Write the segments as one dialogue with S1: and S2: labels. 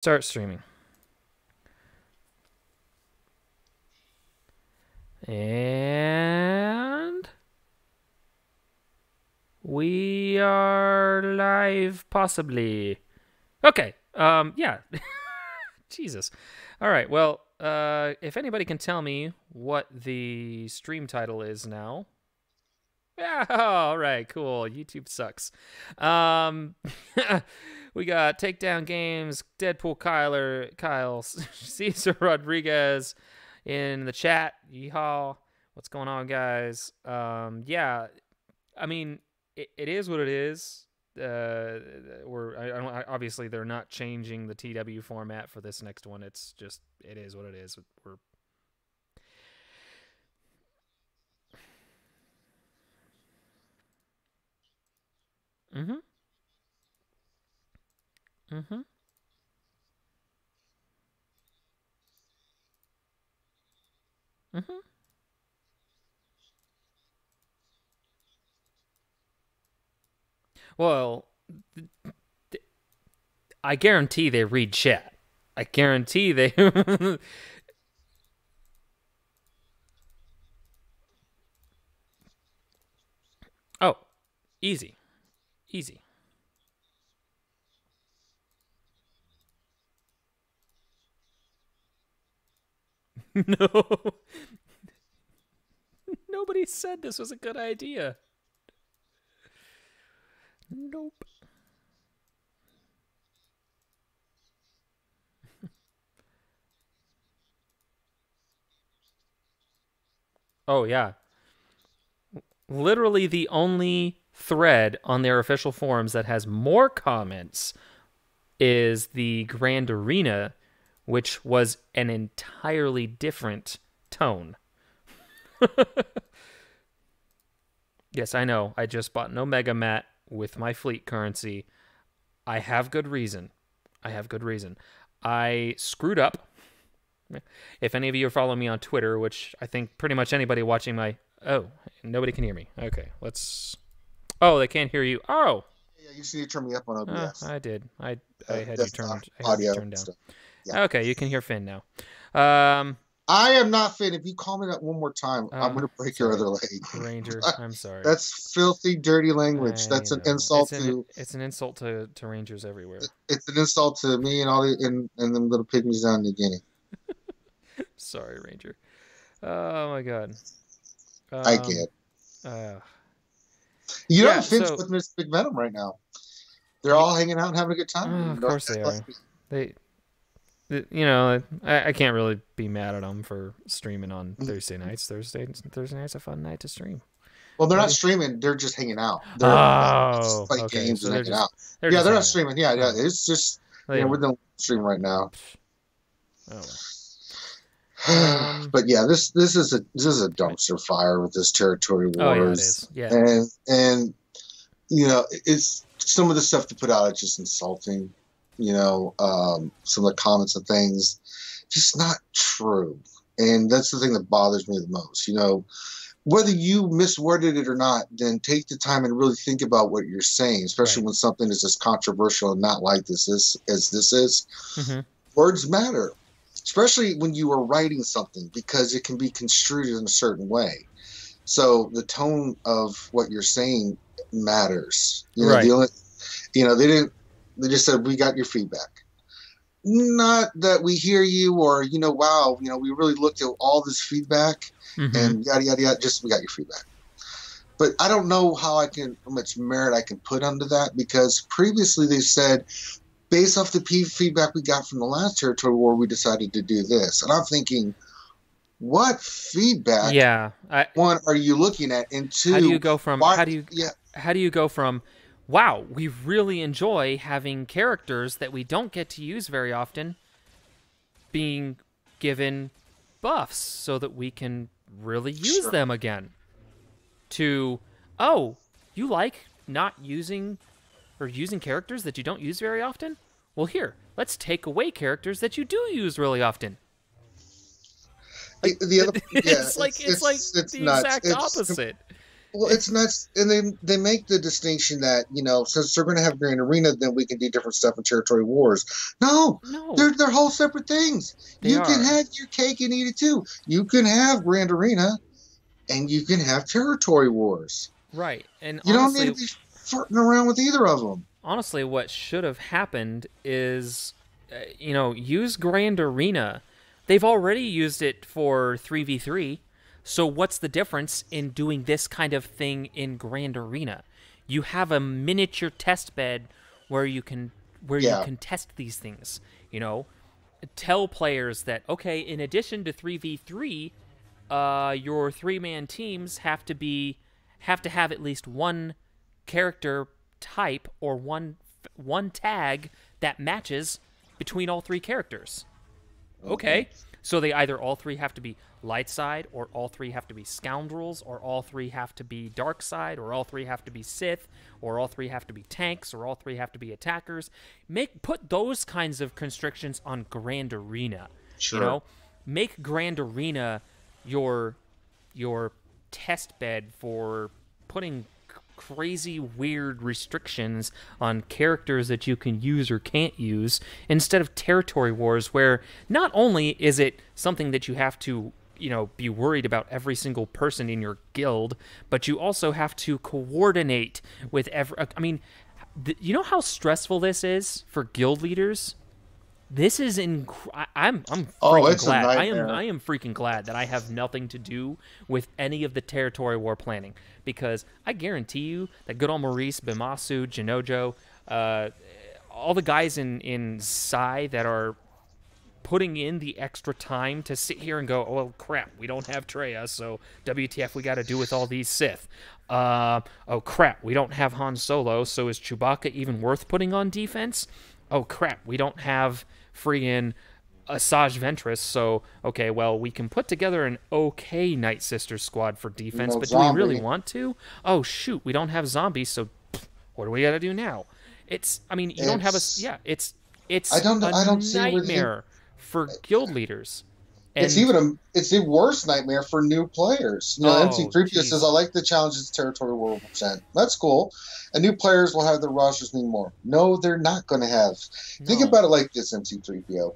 S1: Start streaming. And we are live, possibly. Okay. Yeah. Jesus. All right. Well, if anybody can tell me what the stream title is now. Yeah, all right, cool. YouTube sucks. We got Takedown Games, Deadpool Kyle, Cesar Rodriguez in the chat. Yeehaw. What's going on, guys? Yeah, I mean, it is what it is. Obviously they're not changing the TW format for this next one. It's just, it is what it is. We're Mm-hmm. Mm-hmm. Mm-hmm. Well, I guarantee they read chat. I guarantee they. Oh, easy. Easy. No. Nobody said this was a good idea. Nope. Oh, yeah. Literally the only thread on their official forums that has more comments is the Grand Arena, which was an entirely different tone. Yes, I know. I just bought an Omega Mat with my fleet currency. I have good reason. I have good reason. I screwed up. If any of you are following me on Twitter, which I think pretty much anybody watching my... Oh, nobody can hear me. Okay, let's... Oh, they can't hear you. Oh!
S2: Yeah, you just need to turn me up on OBS.
S1: I did. I had you turned down.
S2: Yeah.
S1: Okay, you can hear Finn now.
S2: I am not Finn. If you call me that one more time, I'm going to break your other leg.
S1: Ranger, I'm sorry.
S2: That's filthy, dirty language. That's an insult to...
S1: It's an insult to Rangers everywhere.
S2: It's an insult to me and all the and them little pygmies down in the Guinea.
S1: Sorry, Ranger. Oh, my God.
S2: I get. You know, Finn's with Miss Big Venom right now. They're all hanging out and having a good time.
S1: Of course they are. You know, I can't really be mad at them for streaming on Thursday nights. Thursday night's a fun night to stream.
S2: Well, they're not streaming. They're just hanging out.
S1: They're
S2: playing games and hanging out. Yeah, they're not streaming. Yeah. It's just, we're doing stream right now.
S1: Oh.
S2: But yeah, this is a dumpster fire with this territory wars.
S1: Oh, yeah, it is. Yeah.
S2: And you know, it's some of the stuff to put out. It's just insulting. You know, some of the comments and things, just not true. And that's the thing that bothers me the most. You know, whether you misworded it or not, then take the time and really think about what you're saying, especially when something is as controversial and not like this is as this is. Mm-hmm. Words matter. Especially when you are writing something, because it can be construed in a certain way. So the tone of what you're saying matters. You know, they just said, we got your feedback. Not that we hear you or, you know, wow, you know, we really looked at all this feedback and yada, yada, yada, just we got your feedback. But I don't know how much merit I can put under that, because previously they said, based off the feedback we got from the last territory war, we decided to do this. And I'm thinking, what feedback?
S1: Yeah.
S2: One, are you looking at? And two,
S1: how do you go from? How do you go from? Wow, we really enjoy having characters that we don't get to use very often being given buffs so that we can really use them again. To, oh, you like not using or using characters that you don't use very often? Well, here, let's take away characters that you do use really often. Like, it's the exact opposite.
S2: Well, it's nuts, and they make the distinction that since they're going to have Grand Arena, then we can do different stuff in Territory Wars. No,
S1: No,
S2: they're whole separate things.
S1: they
S2: You can
S1: are.
S2: have your cake and eat it too. You can have Grand Arena, and you can have Territory Wars.
S1: Right. And
S2: You don't need to be farting around with either of them.
S1: honestly, what should have happened is, use Grand Arena. They've already used it for 3v3. So what's the difference in doing this kind of thing in Grand Arena? You have a miniature test bed where you can
S2: Yeah,
S1: test these things. You know, tell players that okay, in addition to 3v3, your three-man teams have to have at least one character type or one tag that matches between all three characters.
S2: okay.
S1: Okay. So they either all three have to be light side, or all three have to be scoundrels, or all three have to be dark side, or all three have to be Sith, or all three have to be tanks, or all three have to be attackers. Put those kinds of constrictions on Grand Arena. You
S2: Sure.
S1: know, make Grand Arena your test bed for putting crazy weird restrictions on characters that you can use or can't use, instead of Territory Wars, where not only is it something that you have to be worried about every single person in your guild, but you also have to coordinate with I mean, you know how stressful this is for guild leaders? This is I'm
S2: Oh,
S1: freaking
S2: it's a
S1: glad.
S2: nightmare.
S1: I am freaking glad that I have nothing to do with any of the territory war planning, because I guarantee you that good old Maurice, Bimasu, Jinojo, all the guys in Sai that are putting in the extra time to sit here and go, oh crap, we don't have Treya, so WTF we got to do with all these Sith. Oh crap, we don't have Han Solo, so is Chewbacca even worth putting on defense? Oh crap, we don't have freaking Asajj Ventress, so okay, well, we can put together an okay Night Sisters squad for defense,
S2: No
S1: but do we really
S2: zombie.
S1: want to? Oh shoot, we don't have zombies, so what do we got to do now? I mean, you don't have a,
S2: It's
S1: yeah, it's
S2: I
S1: a
S2: don't see where
S1: nightmare for guild leaders. And
S2: it's a worse nightmare for new players.
S1: oh,
S2: MC3PO says I
S1: jeez,
S2: like the challenges territory will present. That's cool. And new players will have their rosters need more. No, they're not going to have. Think
S1: no.
S2: about it like this, MC3PO.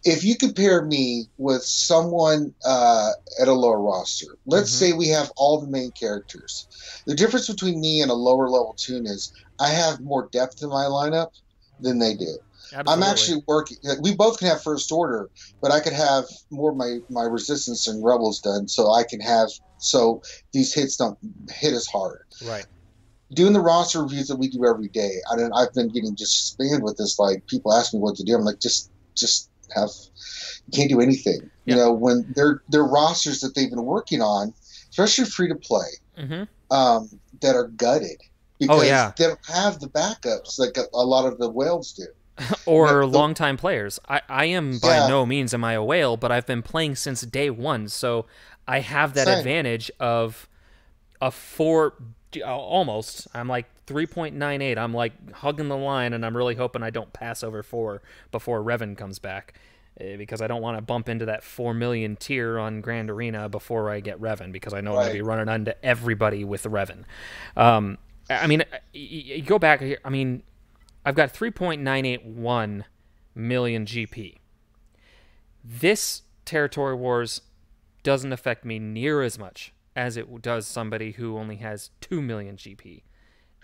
S2: If you compare me with someone at a lower roster, let's
S1: Mm-hmm.
S2: say we have all the main characters. The difference between me and a lower level tune is I have more depth in my lineup than they do. I'm
S1: Absolutely.
S2: actually working. Like, we both can have first order, but I could have more of my resistance and rebels done, so I can have so these hits don't hit as hard.
S1: Right.
S2: Doing the roster reviews that we do every day, I've been getting just spammed with this. Like people ask me what to do, I'm like just have you can't do anything.
S1: Yeah.
S2: When their rosters that they've been working on, especially free to play,
S1: Mm-hmm.
S2: that are gutted
S1: Oh
S2: because
S1: yeah.
S2: they don't have the backups like a lot of the whales do.
S1: Or
S2: The,
S1: longtime players. I am by
S2: yeah,
S1: no means am I a whale, but I've been playing since day one, so I have that
S2: same.
S1: advantage of a four, almost. I'm like 3.98. I'm like hugging the line, and I'm really hoping I don't pass over 4 before Revan comes back, because I don't want to bump into that 4 million tier on Grand Arena before I get Revan, because I know I'm going to
S2: Right.
S1: be running onto everybody with Revan. I mean, you go back here. I mean, I've got 3.981 million GP. This Territory Wars doesn't affect me near as much as it does somebody who only has 2 million GP.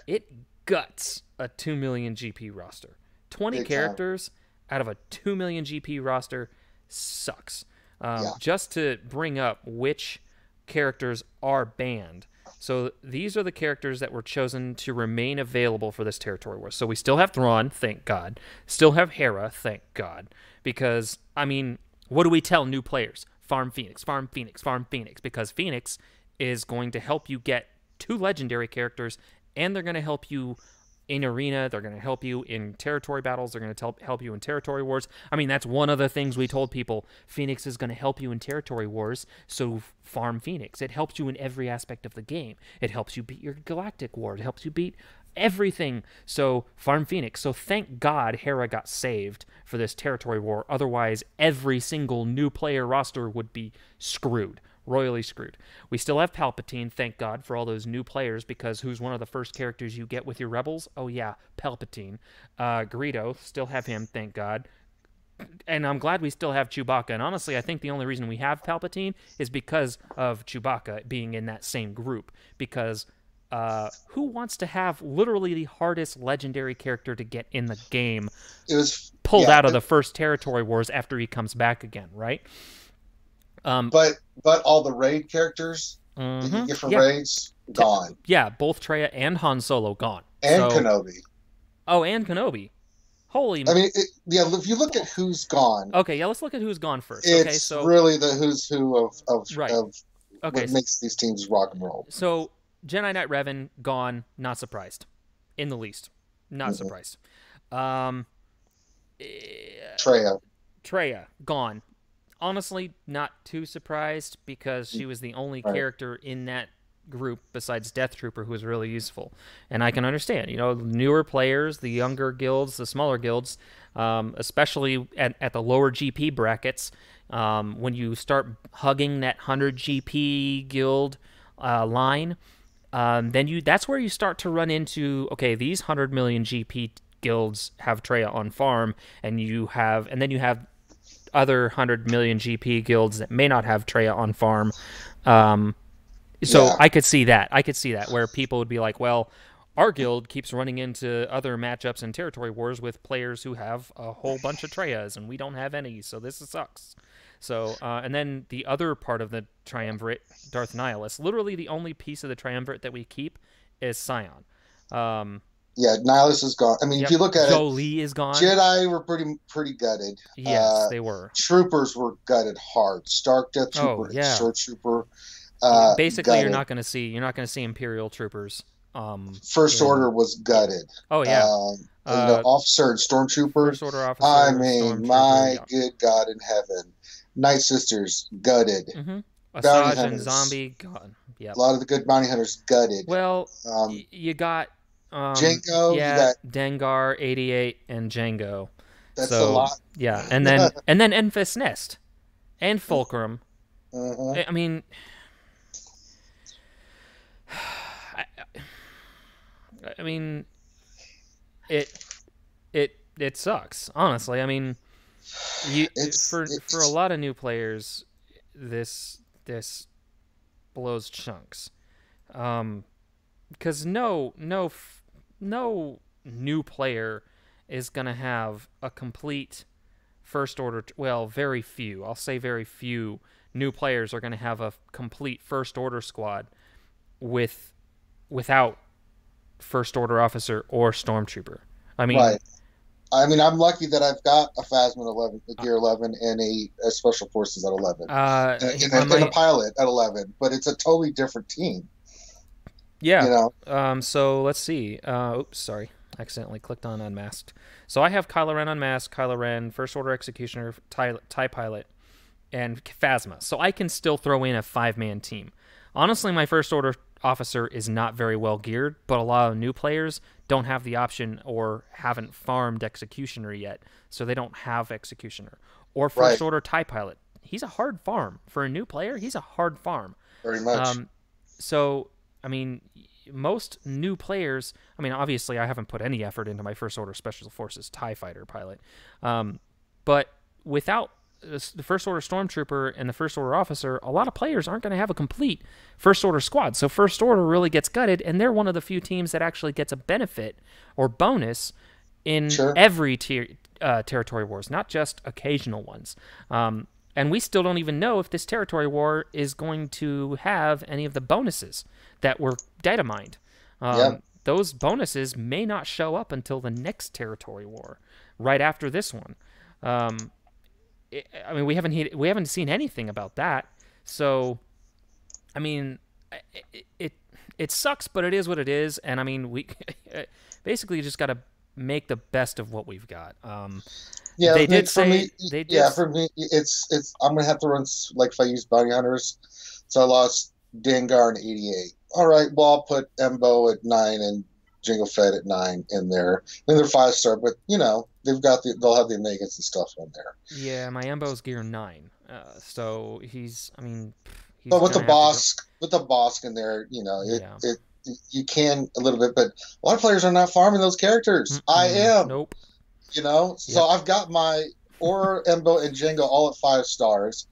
S1: It guts a 2 million GP roster. 20
S2: Big time.
S1: characters out of a 2 million GP roster sucks.
S2: Yeah.
S1: Just to bring up which characters are banned. So these are the characters that were chosen to remain available for this territory war. So we still have Thrawn, thank God. Still have Hera, thank God. Because, I mean, what do we tell new players? Farm Phoenix, farm Phoenix, farm Phoenix. Because Phoenix is going to help you get 2 legendary characters, and they're going to help you in arena. They're going to help you in territory battles. They're going to help you in territory wars. I mean, that's one of the things we told people. Phoenix is going to help you in territory wars, so farm Phoenix. It helps you in every aspect of the game. It helps you beat your galactic war. It helps you beat everything. So farm Phoenix. So thank God Hera got saved for this territory war. Otherwise, every single new player roster would be screwed. royally screwed. We still have Palpatine, thank God, for all those new players, because who's one of the first characters you get with your Rebels? Oh, yeah, Palpatine. Greedo, still have him, thank God. And I'm glad we still have Chewbacca. And honestly, I think the only reason we have Palpatine is because of Chewbacca being in that same group. Because who wants to have literally the hardest legendary character to get in the game pulled out of the first territory wars after he comes back again, right?
S2: But all the raid characters that you get from raids, gone.
S1: Yeah, both Traya and Han Solo gone.
S2: And Kenobi.
S1: Oh, and Kenobi. Holy.
S2: I mean, if you look at who's gone.
S1: Okay, yeah, let's look at who's gone first.
S2: It's really the who's who of what makes these teams rock and roll.
S1: So, Jedi Knight Revan, gone, not surprised. In the least. Not surprised. Traya, gone. Honestly, not too surprised, because she was the only character in that group besides Death Trooper who was really useful. And I can understand, newer players, the younger guilds, the smaller guilds, especially at the lower GP brackets, when you start hugging that 100 GP guild line, then that's where you start to run into, okay, these 100 million GP guilds have Traya on farm, and then you have other 100 million GP guilds that may not have Traya on farm. I could see that. Where people would be like, well, our guild keeps running into other matchups and territory wars with players who have a whole bunch of Trayas, and we don't have any, so this sucks. So, and then the other part of the triumvirate, Darth Nihilus. Literally the only piece of the triumvirate that we keep is Scion.
S2: Nihilus is gone. I mean, if you look at
S1: Jolie is gone.
S2: Jedi were pretty gutted.
S1: Yes, they were.
S2: Troopers were gutted hard. Stark Death Trooper, Short Trooper.
S1: Basically,
S2: gutted.
S1: you're not going to see Imperial troopers.
S2: First Order was gutted.
S1: Oh yeah.
S2: Officer and Stormtrooper.
S1: First Order officer.
S2: I mean, my good God in heaven. Night Sisters gutted.
S1: Asajj and Zombie gone.
S2: Yeah. A lot of the good bounty hunters gutted.
S1: Well, you got
S2: Django.
S1: Yeah, you got Dengar, 88, and Django.
S2: That's a lot.
S1: Yeah, and then Enfys Nest and Fulcrum. I mean, it sucks, honestly. I mean, for a lot of new players, this blows chunks, because no new player is gonna have a complete First Order. Well, very few. I'll say very few new players are gonna have a complete First Order squad without First Order officer or Stormtrooper. I mean,
S2: right. I mean, I'm lucky that I've got a Phasma 11, a Gear 11, and a Special Forces at 11, and a pilot at 11. But it's a totally different team.
S1: Yeah. So let's see. Oops, sorry, accidentally clicked on Unmasked. So I have Kylo Ren Unmasked, Kylo Ren, First Order Executioner, TIE Pilot, and Phasma. So I can still throw in a 5-man team. Honestly, my First Order officer is not very well geared, but a lot of new players don't have the option or haven't farmed Executioner yet, so they don't have Executioner. Or First Order TIE Pilot. He's a hard farm. For a new player, he's a hard farm.
S2: Very much.
S1: So, I mean, most new players, I mean, obviously I haven't put any effort into my First Order Special Forces TIE Fighter pilot, but without the First Order Stormtrooper and the First Order Officer, a lot of players aren't going to have a complete First Order squad. So First Order really gets gutted, and they're one of the few teams that actually gets a benefit or bonus in every territory wars, not just occasional ones. And we still don't even know if this territory war is going to have any of the bonuses that were data mined. Those bonuses may not show up until the next territory war, right after this one. I mean, we haven't seen anything about that. So, I mean, it sucks, but it is what it is. And I mean, we basically just got to make the best of what we've got.
S2: For me, it's I'm gonna have to run, like, if I use bounty hunters. So I lost Dengar and 88. All right, well, I'll put Embo at 9 and Jingle Fett at 9 in there. Then they're 5-star, but they'll have the Omegas and stuff in there.
S1: Yeah, my Embo's gear 9, so he's He's
S2: But
S1: gonna have to go.
S2: With the boss in there, you know,
S1: Yeah.
S2: it you can a little bit, but a lot of players are not farming those characters. I
S1: Mm-mm.
S2: am,
S1: Nope.
S2: you know. So
S1: Yep.
S2: I've got my Aura, Embo, and Django all at 5 stars.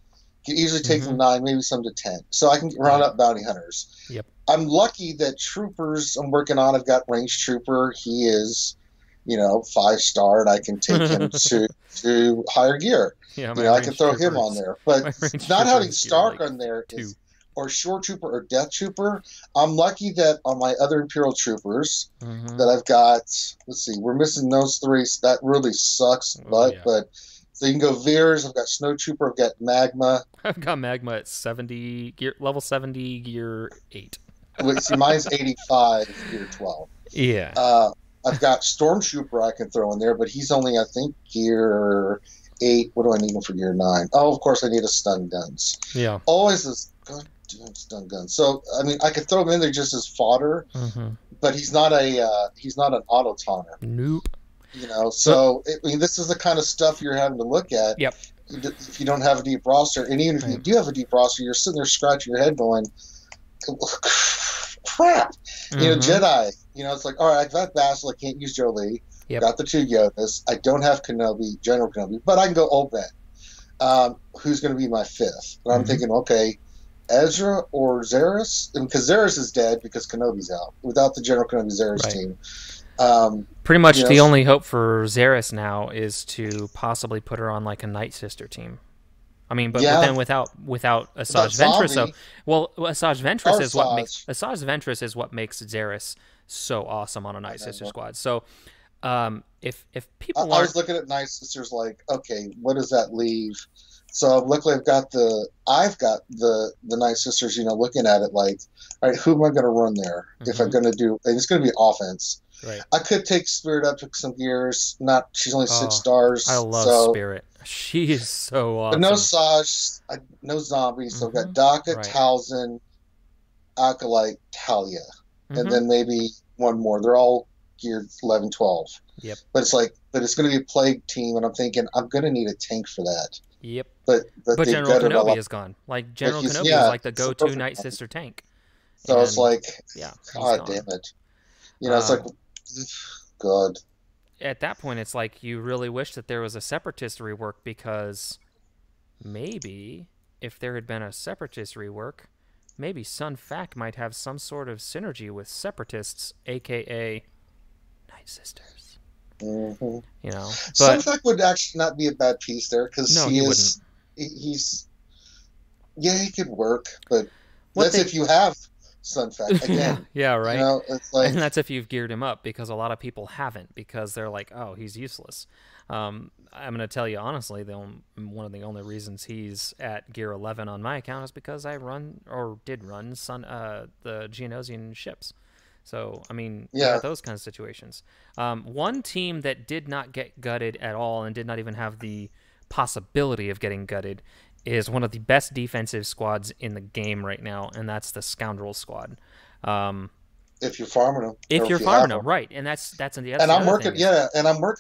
S2: Can easily take
S1: Mm-hmm.
S2: them 9, maybe some to 10. So I can round
S1: Right.
S2: up bounty hunters.
S1: Yep.
S2: I'm lucky that troopers I'm working on. I've got range trooper. He is, you know, 5 star, and I can take him to higher gear.
S1: Yeah,
S2: You
S1: my
S2: know, I can
S1: range
S2: throw him on
S1: troopers.
S2: there. But
S1: My range
S2: not having
S1: troopers gear
S2: Stark
S1: like
S2: on there
S1: 2.
S2: or shore trooper or death trooper. I'm lucky that on my other Imperial troopers
S1: Mm-hmm.
S2: that I've got. Let's see, we're missing those 3. So that really sucks.
S1: Oh yeah.
S2: But so you can go Veers. I've got Snow Trooper. I've got Magma.
S1: I've got Magma at 70 gear, level 70, gear 8.
S2: See, mine's 85, gear 12.
S1: Yeah.
S2: I've got Stormtrooper I can throw in there, but he's only, I think, gear 8. What do I need him for gear 9? Oh, of course, I need a stun guns.
S1: Yeah.
S2: Always this goddamn stun gun. So, I mean, I could throw him in there just as fodder, but he's not an auto taunter.
S1: Nope.
S2: You know, so I mean, this is the kind of stuff you're having to look at.
S1: Yep.
S2: If you don't have a deep roster, and even if you do have a deep roster, you're sitting there scratching your head going, crap. You know, Jedi, you know, it's like, all right, I've got Basil, I can't use Jolie.
S1: Yep.
S2: Got the 2 Yodas. I don't have Kenobi, General Kenobi, but I can go Old Ben. Who's going to be my 5th? And I'm thinking, okay, Ezra or Zaris? Because Zaris is dead because Kenobi's out. Without the General Kenobi Zaris team.
S1: Pretty much the only hope for Zaris now is to possibly put her on like a Night Sister team. I mean, but then without Asajj Ventress, so Asajj Ventress is what makes Zaris so awesome on a Night Sister squad. So, if people
S2: I was looking at Night Sisters like, okay, what does that leave? So luckily I've got the Night Sisters, you know, looking at it like, all right, who am I going to run there if I'm going to do? And it's going to be offense.
S1: Right.
S2: I could take Spirit up to some gears. She's only 6 stars.
S1: I love Spirit. She is so awesome.
S2: But no Saj, no zombies. So I've got Daka, Talzin, Acolyte, Talia, and then maybe one more. They're all geared 11, 12.
S1: Yep.
S2: But it's going to be a plague team, and I'm thinking I'm going to need a tank for that.
S1: Yep.
S2: But
S1: General Kenobi is gone. Like General Kenobi is like the go-to Night Sister tank.
S2: So it's like,
S1: God
S2: damn it. You know, it's like, God.
S1: At that point, it's like you really wish that there was a Separatist rework, because maybe if there had been a Separatist rework, maybe Sun Fac might have some sort of synergy with Separatists, aka Night Sisters.
S2: Mm-hmm.
S1: You know,
S2: Sun Fac would actually not be a bad piece there, because
S1: wouldn't.
S2: He could work, but if you have Sun Fac again.
S1: Yeah, right.
S2: You know, it's like,
S1: and that's if you've geared him up, because a lot of people haven't, because they're like, oh, he's useless. I'm going to tell you honestly, one of the only reasons he's at gear 11 on my account is because I did run the Geonosian ships. So, I mean, those kinds of situations. One team that did not get gutted at all and did not even have the possibility of getting gutted is one of the best defensive squads in the game right now, and that's the Scoundrel squad.
S2: If you're farming them.
S1: If you're farming them, right. And that's in the
S2: and I'm working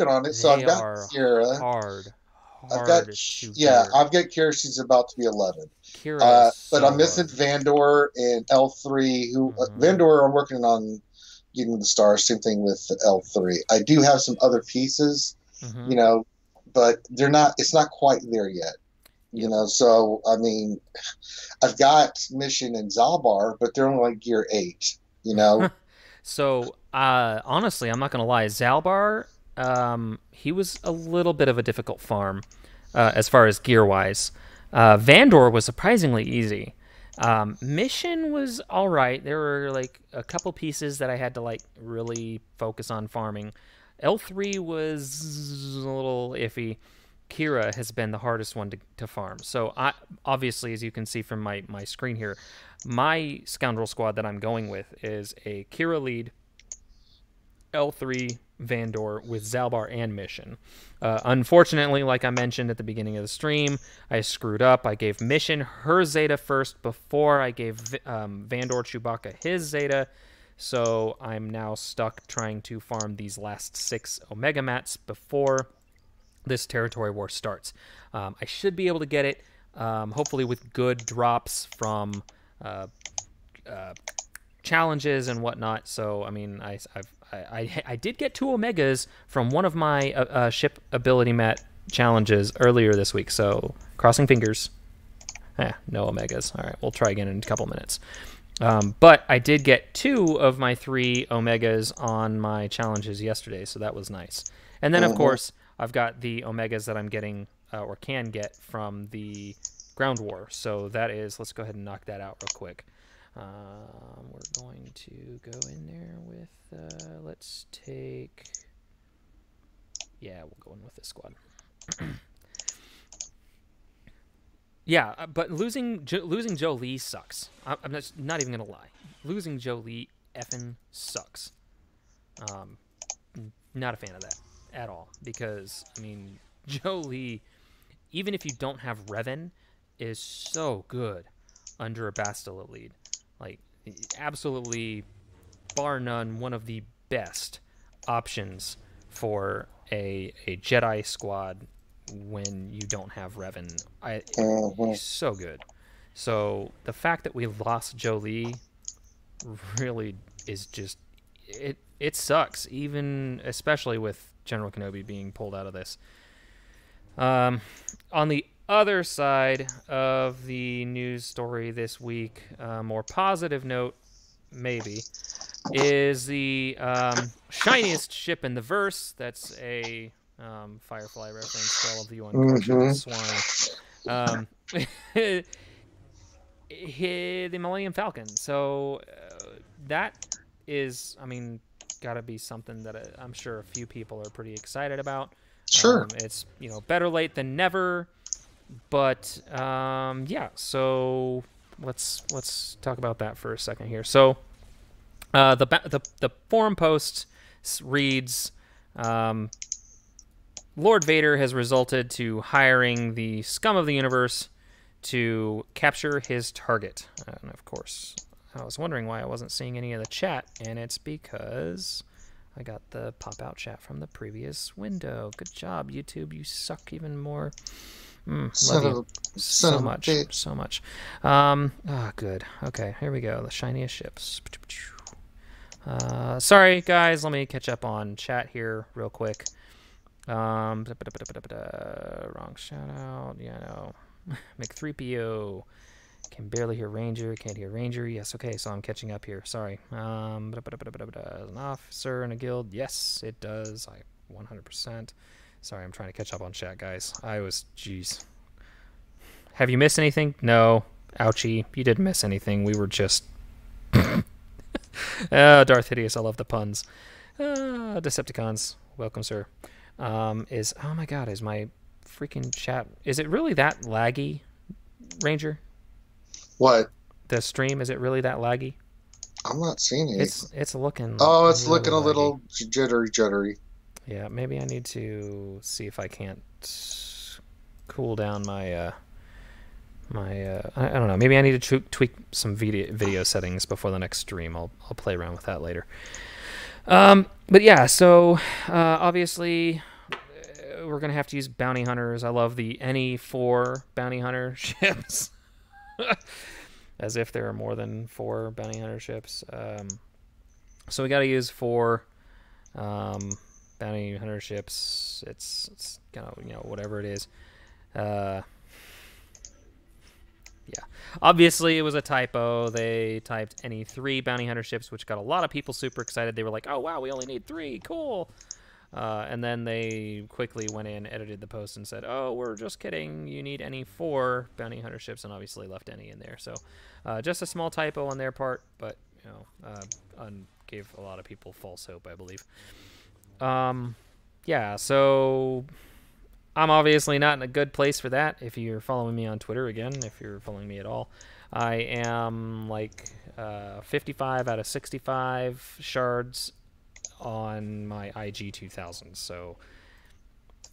S2: on it. So I've got Kira.
S1: Hard
S2: I've got Kira. She's about to be 11. But I'm missing Vandor and L3. Vandor, I'm working on getting the stars. Same thing with L3. I do have some other pieces, you know, but they're not. It's not quite there yet. You know, so I mean, I've got Mission and Zalbar, but they're only like gear 8. You know.
S1: So honestly, I'm not gonna lie, Zalbar, he was a little bit of a difficult farm as far as gear wise. Vandor was surprisingly easy. Mission was all right. There were like a couple pieces that I had to like really focus on farming. L3 was a little iffy. Kira has been the hardest one to farm. So obviously, as you can see from my screen here, my Scoundrel squad that I'm going with is a Kira lead, L3 Vandor with Zalbar and Mission. Unfortunately, like I mentioned at the beginning of the stream, I screwed up. I gave Mission her Zeta first before I gave Vandor Chewbacca his Zeta. So I'm now stuck trying to farm these last 6 Omega Mats before this territory war starts. I should be able to get it, hopefully with good drops from challenges and whatnot. So I mean, I did get 2 Omegas from one of my ship ability mat challenges earlier this week. So crossing fingers. No Omegas. All right, we'll try again in a couple minutes. But I did get 2 of my 3 Omegas on my challenges yesterday, so that was nice. And then, of course, I've got the Omegas that I'm getting or can get from the Ground War. So that is, let's go ahead and knock that out real quick. We're going to go in there with, let's take, yeah, we'll go in with this squad. Yeah, but losing Jolie sucks. I'm not even gonna lie. Losing Jolie effing sucks. Not a fan of that at all, because I mean, Jolie, even if you don't have Revan, is so good under a Bastila lead. Like, absolutely, bar none, one of the best options for a Jedi squad when you don't have Revan. He's so good. So the fact that we lost Jolie really is just it sucks, even especially with General Kenobi being pulled out of this. On the other side of the news story this week, more positive note maybe, is the shiniest ship in the verse. That's a Firefly reference for all of you uncultured swine. The Millennium Falcon. So that is, I mean, gotta be something that I'm sure a few people are pretty excited about.
S2: Sure.
S1: It's, you know, better late than never. But yeah, so let's talk about that for a second here. So the forum post reads, Lord Vader has resulted to hiring the scum of the universe to capture his target. And of course, I was wondering why I wasn't seeing any of the chat, and it's because I got the pop-out chat from the previous window. Good job, YouTube. You suck even more. Love you so much. So much. Good. Okay, here we go. The shiniest ships. Sorry, guys. Let me catch up on chat here real quick. Wrong shout out. Yeah, no. McThreepio. Can barely hear Ranger. Can't hear Ranger. Yes, okay, so I'm catching up here. Sorry. An officer in a guild. Yes, it does. 100%. Sorry, I'm trying to catch up on chat, guys. Jeez. Have you missed anything? No. Ouchie. You didn't miss anything. We were just... Darth Hideous. I love the puns. Decepticons. Welcome, sir. Oh my god, is my freaking chat... Is it really that laggy, Ranger?
S2: What?
S1: The stream, is it really that laggy?
S2: I'm not seeing it.
S1: It's looking...
S2: Oh, it's really looking a little jittery.
S1: Yeah, maybe I need to see if I can't cool down my... I don't know. Maybe I need to tweak some video settings before the next stream. I'll play around with that later. But yeah, so obviously we're gonna have to use bounty hunters. I love the any 4 bounty hunter ships, as if there are more than 4 bounty hunter ships. So we got to use 4 bounty hunter ships. It's kind of, you know, whatever it is. Yeah, obviously it was a typo. They typed any 3 bounty hunter ships, which got a lot of people super excited. They were like, oh wow, we only need 3, cool. And then they quickly went in, edited the post, and said, oh, we're just kidding, you need any 4 bounty hunter ships, and obviously left any in there. So just a small typo on their part, but you know, gave a lot of people false hope, I believe. Yeah, so I'm obviously not in a good place for that. If you're following me on Twitter, again, if you're following me at all, I am like 55 out of 65 shards on my IG 2000. So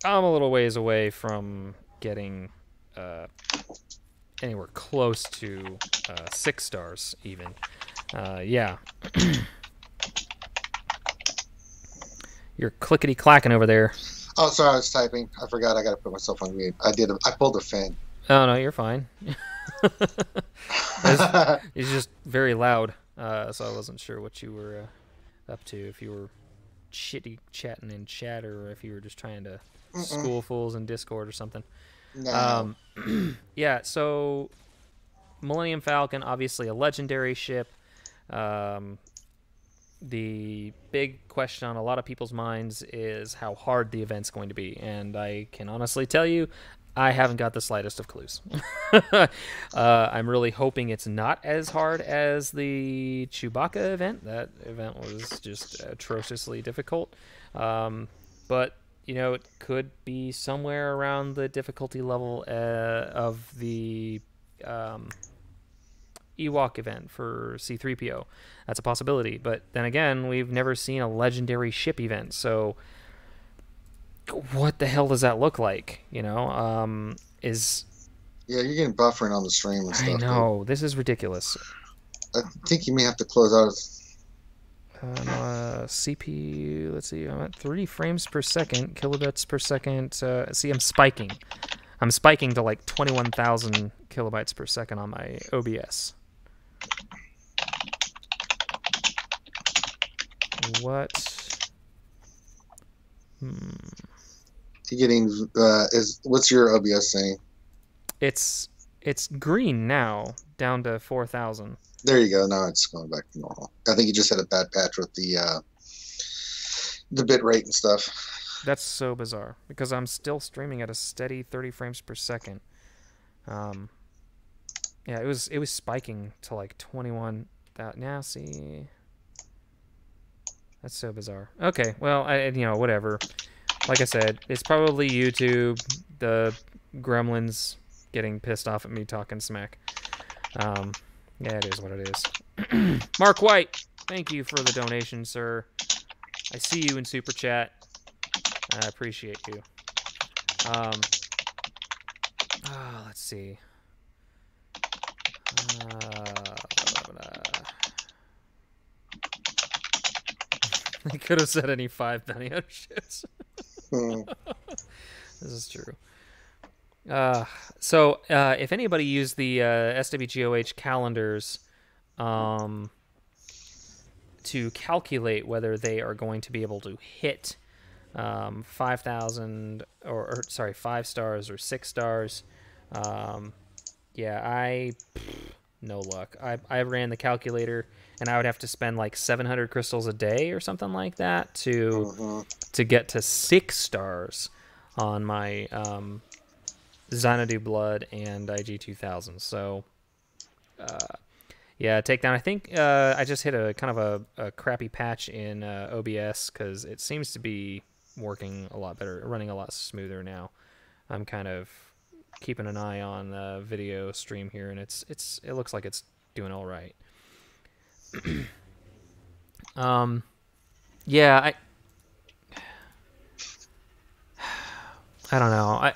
S1: I'm a little ways away from getting anywhere close to 6 stars even. Yeah. You're clickety-clacking over there.
S2: Oh, sorry, I was typing. I forgot I got to put myself on mute. I pulled a fan.
S1: Oh no, you're fine. It's just very loud, so I wasn't sure what you were up to. If you were chatting in chat, or if you were just trying to school fools in Discord or something.
S2: No.
S1: Yeah. So Millennium Falcon, obviously a legendary ship. The big question on a lot of people's minds is how hard the event's going to be, and I can honestly tell you, I haven't got the slightest of clues. I'm really hoping it's not as hard as the Chewbacca event. That event was just atrociously difficult. But, you know, it could be somewhere around the difficulty level of the Ewok event for C-3PO. That's a possibility. But then again, we've never seen a legendary ship event, so what the hell does that look like? You know,
S2: Yeah, you're getting buffering on the stream and stuff.
S1: I know, this is ridiculous.
S2: I think you may have to close out.
S1: CPU, let's see, I'm at 30 frames per second, kilobits per second. See, I'm spiking. I'm spiking to like 21,000 kilobytes per second on my OBS. What?
S2: You're getting what's your OBS saying?
S1: It's green now, down to 4,000.
S2: There you go. Now it's going back to normal. I think you just had a bad patch with the bit rate and stuff.
S1: That's so bizarre because I'm still streaming at a steady 30 frames per second. Yeah, it was spiking to like 21. Now see, that's so bizarre. Okay, well, whatever. Like I said, it's probably YouTube, the gremlins getting pissed off at me talking smack. Yeah, it is what it is. Mark White, thank you for the donation, sir. I see you in Super Chat. I appreciate you. Let's see. I could have said any 5 bounty hunter ships. This is true. So if anybody used the SWGOH calendars to calculate whether they are going to be able to hit 5,000 or 5 stars or 6 stars, yeah, no luck. I ran the calculator, and I would have to spend like 700 crystals a day or something like that to get to 6 stars on my Xanadu Blood and IG-2000. So, yeah, takedown. I think I just hit a kind of a crappy patch in OBS because it seems to be working a lot better, running a lot smoother now. I'm kind of keeping an eye on the video stream here, and it looks like it's doing all right. Yeah, I don't know.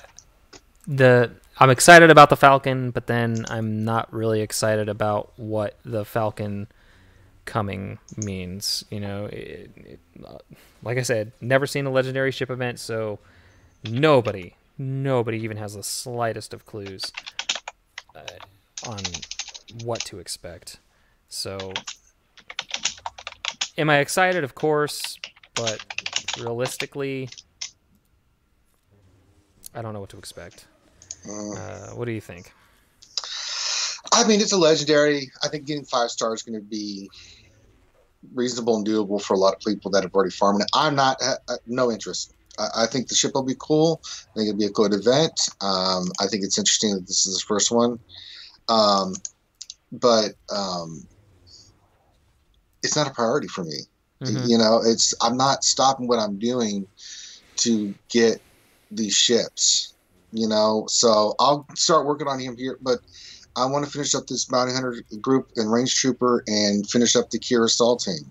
S1: I'm excited about the Falcon, but then I'm not really excited about what the Falcon coming means. You know, like I said, never seen a legendary ship event, so nobody even has the slightest of clues on what to expect. So, am I excited? Of course, but realistically, I don't know what to expect. What do you think?
S2: I mean, it's a legendary. I think getting 5 stars is going to be reasonable and doable for a lot of people that have already farmed it. I'm not, no interest. I think the ship will be cool. I think it'll be a good event. I think it's interesting that this is the first one. But it's not a priority for me. Mm-hmm. You know, I'm not stopping what I'm doing to get these ships, you know, so I'll start working on him here, but I want to finish up this bounty hunter group and range trooper and finish up the Kira assaulting.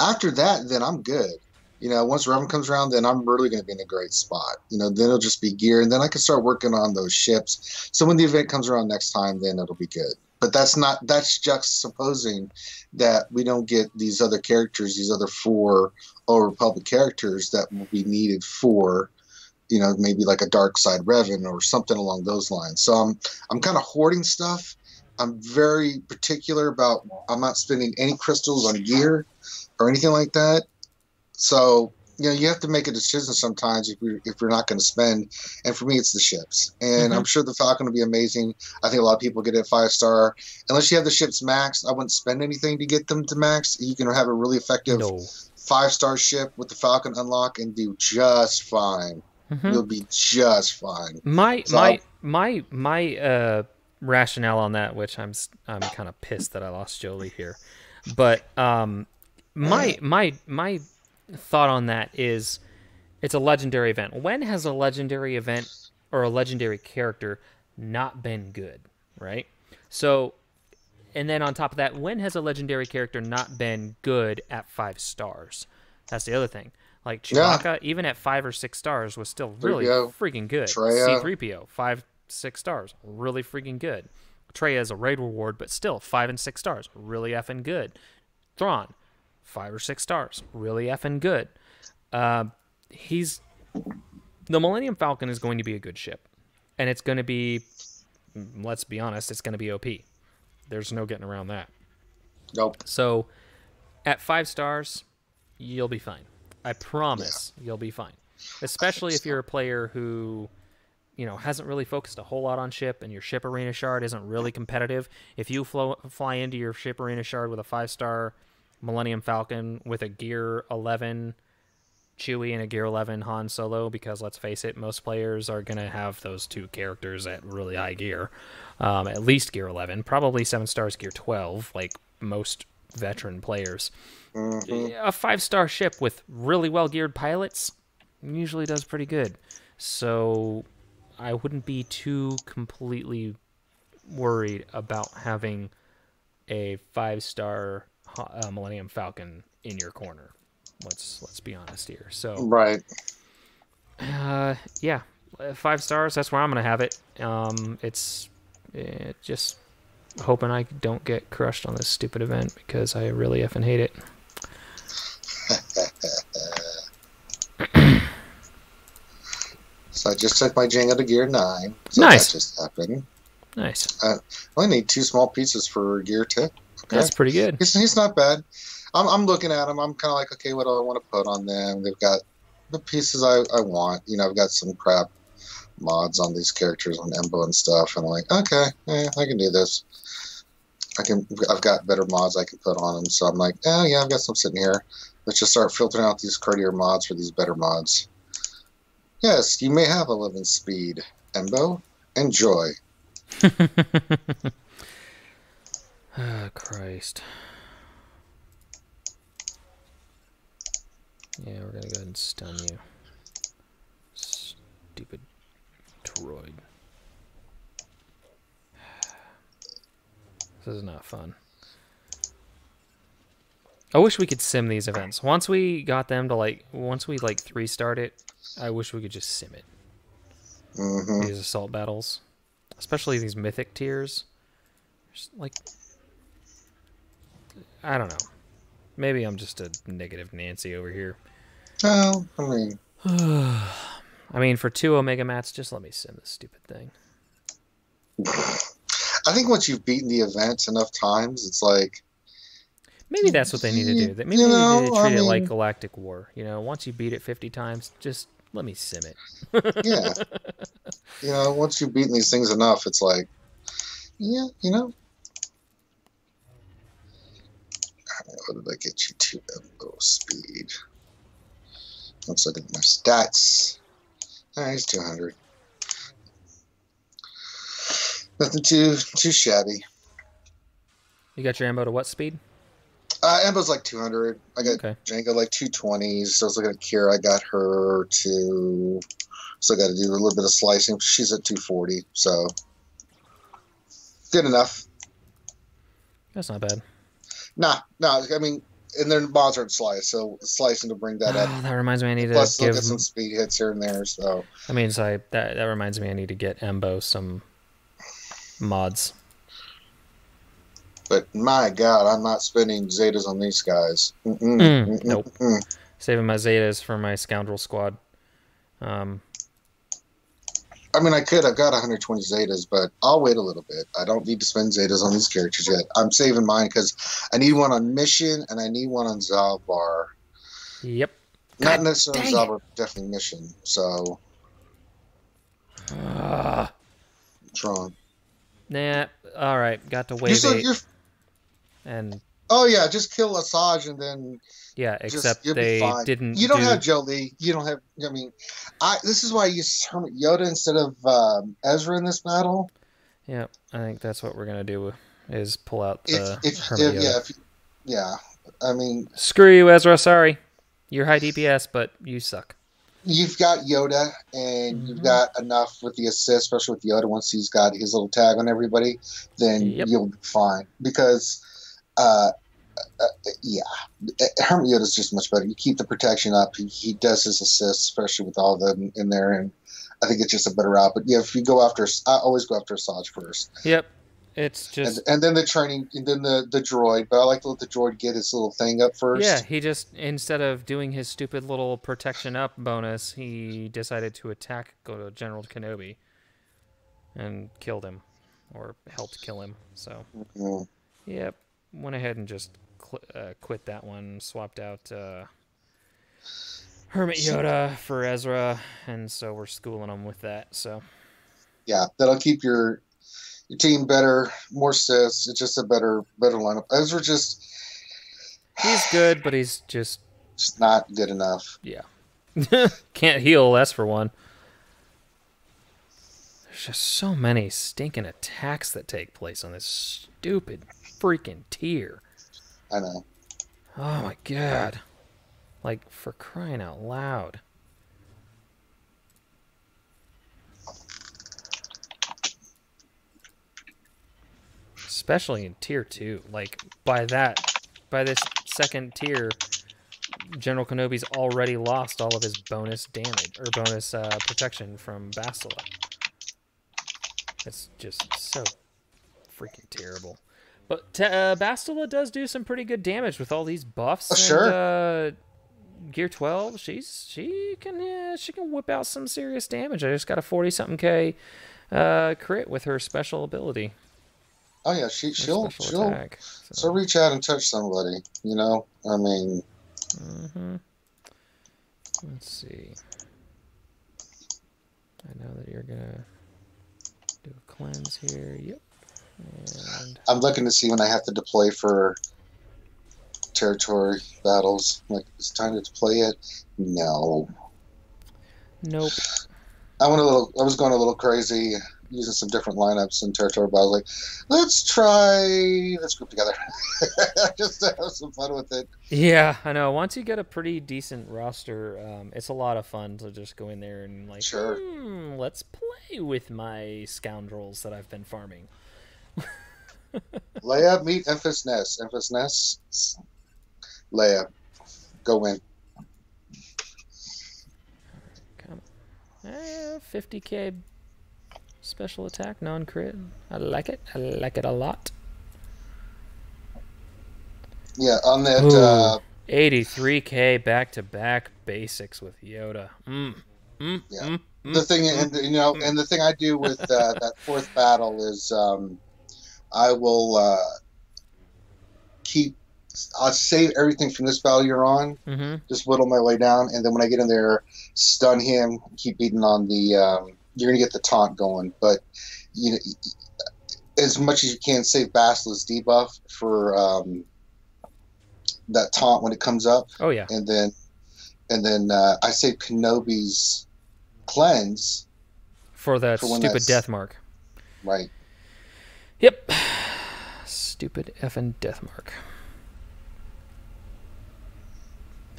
S2: After that, then I'm good. You know, once Revan comes around, then I'm really going to be in a great spot. You know, then it'll just be gear, and then I can start working on those ships. So when the event comes around next time, then it'll be good. But that's juxtaposing that we don't get these other characters, these other 4 Old Republic characters that will be needed for maybe like a dark side Revan or something along those lines. So I'm kind of hoarding stuff. I'm very particular about I'm not spending any crystals on gear or anything like that. So you have to make a decision sometimes if you're not going to spend. And for me, it's the ships. And I'm sure the Falcon will be amazing. I think a lot of people get it 5-star. Unless you have the ships maxed, I wouldn't spend anything to get them to max. You can have a really effective 5-star ship with the Falcon unlock and do just fine. You'll be just fine.
S1: My rationale on that, which I'm kind of pissed that I lost Jolie here, but my thought on that is it's a legendary event. When has a legendary event or a legendary character not been good, right? So, and then on top of that, when has a legendary character not been good at 5 stars? That's the other thing. Like Chewbacca, even at 5 or 6 stars, was still really freaking good. C-3PO, 5-6 stars, really freaking good. Trey is a raid reward, but still 5 and 6 stars, really effing good. Thrawn, 5 or 6 stars, really effing good. The Millennium Falcon is going to be a good ship, and it's going to be, let's be honest, it's going to be OP. There's no getting around that.
S2: Nope.
S1: So at 5 stars, you'll be fine. I promise you'll be fine. Especially if you're a player who, hasn't really focused a whole lot on ship, and your ship arena shard isn't really competitive. If you fly into your ship arena shard with a 5-star Millennium Falcon with a gear 11 Chewie and a gear 11 Han Solo, because let's face it, most players are going to have those 2 characters at really high gear, at least gear 11, probably 7 stars gear 12, like most veteran players. A 5-star ship with really well geared pilots usually does pretty good. So I wouldn't be too completely worried about having a 5-star Millennium Falcon in your corner. Let's be honest here. So
S2: right.
S1: 5 stars. That's where I'm gonna have it. It's just hoping I don't get crushed on this stupid event, because I really effing hate it.
S2: So I just took my Jenga to gear 9. So
S1: nice.
S2: That just happened.
S1: Nice.
S2: I only need 2 small pieces for gear 10. Okay.
S1: That's pretty good.
S2: He's not bad. I'm looking at them. I'm kind of like, okay, what do I want to put on them? They've got the pieces I want. I've got some crap mods on these characters on Embo and stuff, and I'm like, okay, I can do this. I've got better mods I can put on them, so I'm like, yeah, I've got some sitting here. Let's just start filtering out these courtier mods for these better mods. Yes, you may have 11 speed, Embo. Enjoy.
S1: Oh, Christ. Yeah, we're gonna go ahead and stun you. Stupid droid. This is not fun. I wish we could sim these events. Once we got them to once we 3-starred it, I wish we could just sim it. These assault battles. Especially these mythic tiers. Just I don't know. Maybe I'm just a negative Nancy over here.
S2: Oh,
S1: I mean, for 2 Omega Mats, just let me sim this stupid thing.
S2: I think once you've beaten the event enough times, it's like...
S1: Maybe that's what they need to do. Maybe they need to treat it like Galactic War. Once you beat it 50 times, just let me sim it.
S2: Yeah. Once you've beaten these things enough, it's like, what did I get you to? Embo speed. Let's look at my stats. He's 200. Nothing too shabby.
S1: You got your Embo to what speed?
S2: Embo's 200. I got Jango 220s. So I was looking at Kira. I got her to... Still got to do a little bit of slicing. She's at 240. So good enough.
S1: That's not bad.
S2: Nah. I mean, and their mods aren't sliced, so slicing to bring that up.
S1: That reminds me, I need
S2: Plus,
S1: to give...
S2: get some speed hits here and there. So
S1: that reminds me, I need to get Embo some mods.
S2: But my God, I'm not spending Zetas on these guys.
S1: Nope. Saving my Zetas for my Scoundrel squad.
S2: I mean, I could. I've got 120 Zetas, but I'll wait a little bit. I don't need to spend Zetas on these characters yet. I'm saving mine because I need one on Mission and I need one on Zalbar.
S1: Yep.
S2: Not
S1: God
S2: necessarily
S1: dang it.
S2: Zalbar, definitely Mission. So, what's wrong?
S1: Nah. All right. Got to wave
S2: You're,
S1: 8.
S2: you're,
S1: And
S2: oh yeah, just kill Asajj and then
S1: yeah, except
S2: you'll be
S1: they
S2: fine.
S1: didn't
S2: You don't
S1: do...
S2: have Jolie. You don't have. I mean, this is why I use Hermit Yoda instead of Ezra in this battle.
S1: Yeah, I think that's what we're gonna do, is pull out the
S2: If
S1: Hermit Yoda.
S2: yeah. I mean,
S1: Screw you, Ezra. Sorry, you're high DPS, but you suck.
S2: you've got Yoda, and you've got enough with the assist, especially with Yoda. Once he's got his little tag on everybody, then you'll be fine. Because, yeah, Hermit Yoda's just much better. You keep the protection up. He does his assists, especially with all of them in there, and I think it's just a better route. But yeah, if you go after, I always go after Asajj first.
S1: Yep. It's just...
S2: And then the training, and then the droid. But I like to let the droid get his little thing up first.
S1: Yeah, he just, instead of doing his stupid little protection up bonus, he decided to go to General Kenobi and killed him, or helped kill him. So, yep, went ahead and just quit that one, swapped out Hermit Yoda for Ezra, and so we're schooling him with that. So,
S2: yeah, that'll keep your team better, more assists. It's just a better lineup. Ezra
S1: he's good, but he's just
S2: not good enough.
S1: Yeah. Can't heal, that's for one. There's just so many stinking attacks that take place on this stupid freaking tier.
S2: I know.
S1: Oh my god. Like, for crying out loud. Especially in tier 2. Like, by this second tier, General Kenobi's already lost all of his bonus damage, or bonus protection from Bastila. It's just so freaking terrible. But Bastila does do some pretty good damage with all these buffs.
S2: Oh, sure.
S1: And, Gear 12, she can whip out some serious damage. I just got a 40-something K crit with her special ability.
S2: Oh yeah, she'll reach out and touch somebody. You know, I mean.
S1: Let's see. I know that you're gonna do a cleanse here. Yep. And
S2: I'm looking to see when I have to deploy for territory battles. Like, it's time to deploy it. No.
S1: Nope.
S2: I was going a little crazy, using some different lineups in territory battles. Like, let's group together, just to have some fun with it.
S1: Yeah, I know. Once you get a pretty decent roster, it's a lot of fun to just go in there and like,
S2: sure,
S1: let's play with my scoundrels that I've been farming.
S2: Leia, meet Enfys Nest. Enfys Nest, Leia, go in.
S1: 50k special attack, non-crit. I like it. I like it a lot.
S2: Yeah, on that
S1: 83k back-to-back basics with Yoda.
S2: The thing, and the thing I do with that fourth battle is I will I'll save everything from this battle you're on, just whittle my way down, and then when I get in there, stun him, keep beating on the, you're going to get the taunt going, but you know, as much as you can, save Basila's debuff for that taunt when it comes up.
S1: Oh yeah.
S2: And then I save Kenobi's cleanse
S1: for that stupid death mark.
S2: Right.
S1: Yep. Stupid effing death mark.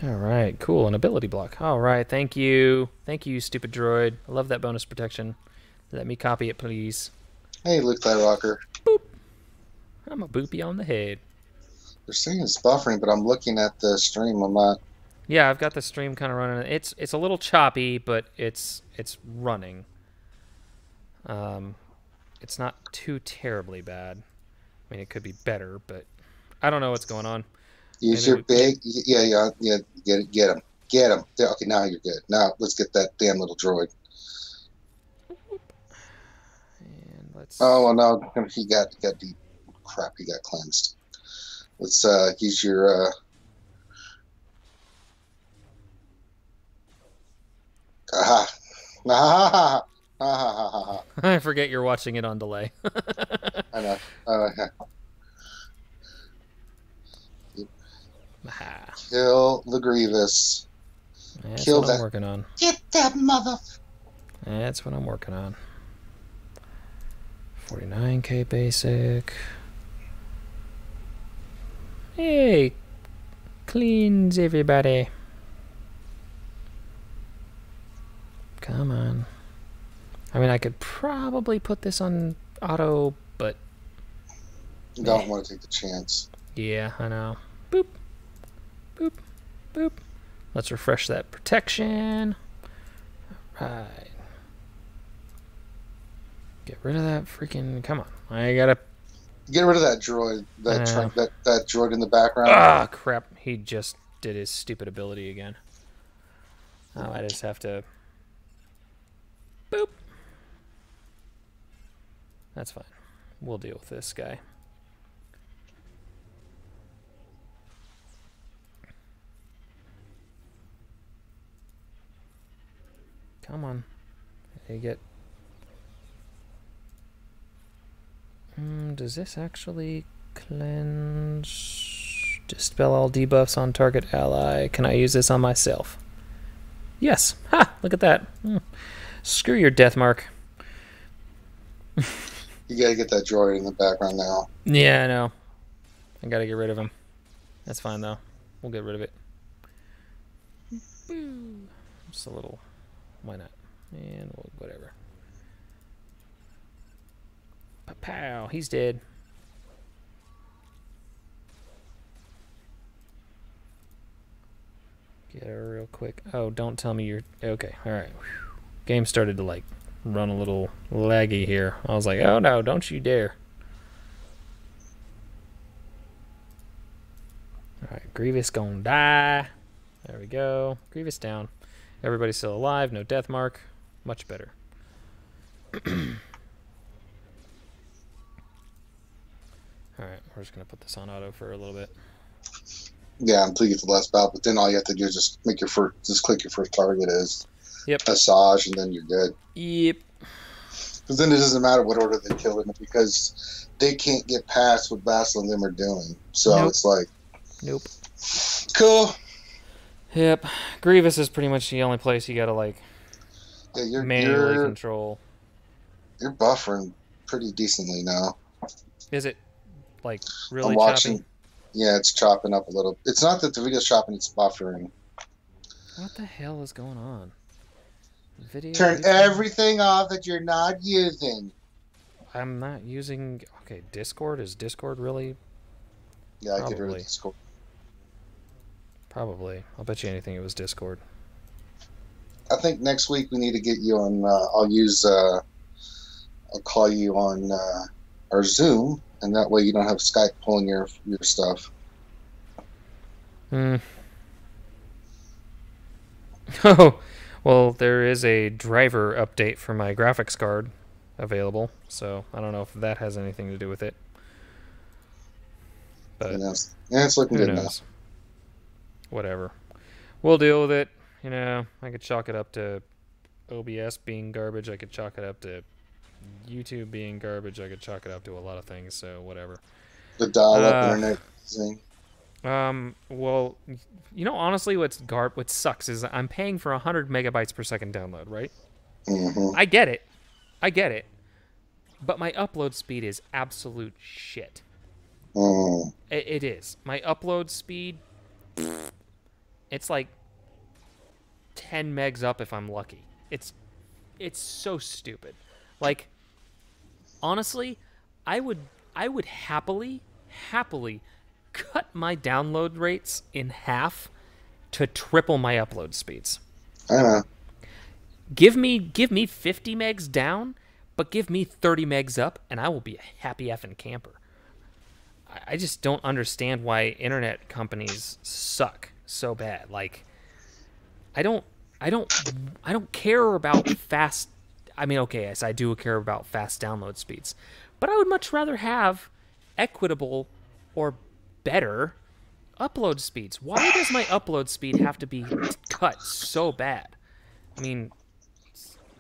S1: All right, cool. An ability block. All right, thank you. Thank you, stupid droid. I love that bonus protection. Let me copy it, please.
S2: Hey, Luke Skywalker.
S1: Boop. I'm a boopy on the head.
S2: They're saying it's buffering, but I'm looking at the stream. I'm not.
S1: Yeah, I've got the stream kind of running. It's a little choppy, but it's running. It's not too terribly bad. I mean, it could be better, but I don't know what's going on.
S2: Use your big, yeah. Get him. Okay, now you're good. Now let's get that damn little droid. Oh,
S1: Let's.
S2: well, no, he got deep. Crap, he got cleansed. Let's use your aha. Ah, ah,
S1: I forget you're watching it on delay.
S2: I know. Yeah.
S1: Ah,
S2: Kill the Grievous.
S1: that's
S2: Kill
S1: what I'm
S2: that.
S1: working on.
S2: Get that mother.
S1: That's what I'm working on. 49k basic. Hey, cleans everybody. Come on. I mean, I could probably put this on auto, but
S2: You don't want to take the chance.
S1: yeah, I know. Boop, boop, boop. Let's refresh that protection. Right. Get rid of that freaking. Come on. I gotta.
S2: Get rid of that droid. That droid in the background.
S1: Ah, crap. He just did his stupid ability again. Oh, I just have to. Boop. That's fine. We'll deal with this guy. Come on. You get. Does this actually cleanse? Dispel all debuffs on target ally. Can I use this on myself? Yes. Ha! Look at that. Screw your death mark.
S2: You gotta get that droid in the background now.
S1: Yeah, I know. I gotta get rid of him. That's fine though. We'll get rid of it. Just a little. Why not? And we'll, whatever. Pow! He's dead. Get her real quick. Oh, don't tell me you're okay. All right. Game started to like run a little laggy here. I was like, oh no, don't you dare. All right, Grievous gonna die. There we go. Grievous down. Everybody's still alive. No death mark. Much better. All right, we're just gonna put this on auto for a little bit.
S2: Yeah, until you get to the last battle. But then all you have to do is just click your first target as Asajj, and then you're good.
S1: Yep.
S2: Because then it doesn't matter what order they kill in, because they can't get past what Basil and them are doing. So it's like,
S1: nope.
S2: Cool.
S1: Yep. Grievous is pretty much the only place you gotta like manually control.
S2: You're buffering pretty decently now.
S1: Is it like really
S2: I'm watching.
S1: choppy?
S2: Yeah, it's chopping up a little. It's not that the video's chopping; it's buffering.
S1: What the hell is going on? Video.
S2: Turn everything off that you're not using.
S1: I'm not using. Okay, Discord. Is Discord really?
S2: Yeah, I get rid of Discord.
S1: Probably. I'll bet you anything it was Discord.
S2: I think next week we need to get you on. I'll call you on our Zoom, and that way you don't have Skype pulling your stuff.
S1: Oh, well, there is a driver update for my graphics card available, so I don't know if that has anything to do with it. But
S2: yeah, it's looking good now.
S1: Whatever. We'll deal with it. You know, I could chalk it up to OBS being garbage. I could chalk it up to YouTube being garbage. I could chalk it up to a lot of things, so whatever.
S2: The dial-up internet thing.
S1: Well, you know, honestly, what sucks is I'm paying for 100 megabytes per second download, right?
S2: Mm-hmm.
S1: I get it. But my upload speed is absolute shit.
S2: Mm.
S1: It is. My upload speed, it's like 10 megs up if I'm lucky. It's so stupid. Like, honestly, I would happily cut my download rates in half to triple my upload speeds.
S2: I know.
S1: Give me 50 megs down, but give me 30 megs up, and I will be a happy effing camper. I just don't understand why internet companies suck so bad. Like, I don't care about fast. I mean, okay, yes, I do care about fast download speeds, but I would much rather have equitable or better upload speeds. Why does my upload speed have to be cut so bad? I mean,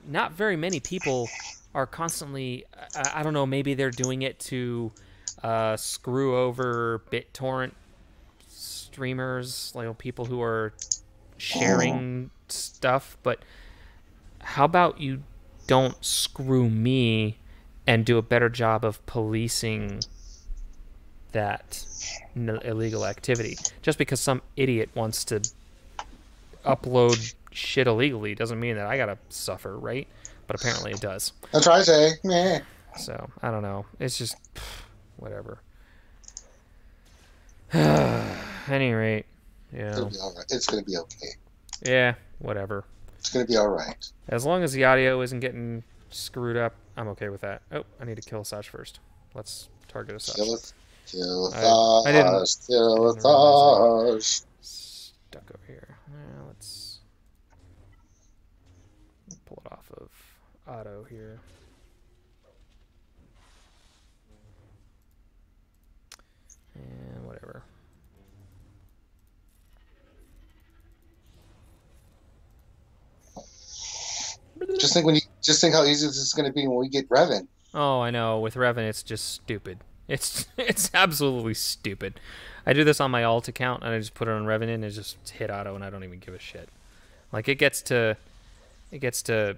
S1: not very many people are constantly. I don't know. Maybe they're doing it to screw over BitTorrent streamers, like people who are sharing stuff. But how about you don't screw me and do a better job of policing that illegal activity? Just because some idiot wants to upload shit illegally doesn't mean that I gotta suffer, right? But apparently it does.
S2: That's what I say. Meh.
S1: So I don't know. It's just whatever. Any rate, yeah.
S2: It'll be all right. It's gonna be okay.
S1: Yeah, whatever.
S2: It's gonna be all right.
S1: As long as the audio isn't getting screwed up, I'm okay with that. Oh, I need to kill Sash first. Let's target a Sash.
S2: Kill
S1: I didn't
S2: Sash.
S1: Stuck over here. Let's pull it off of auto here. And whatever.
S2: Just think how easy this is going to be when we get Revan.
S1: Oh, I know. With Revan, it's just stupid. It's absolutely stupid. I do this on my alt account, and I just put it on Revan, and it just hit auto, and I don't even give a shit. Like it gets to the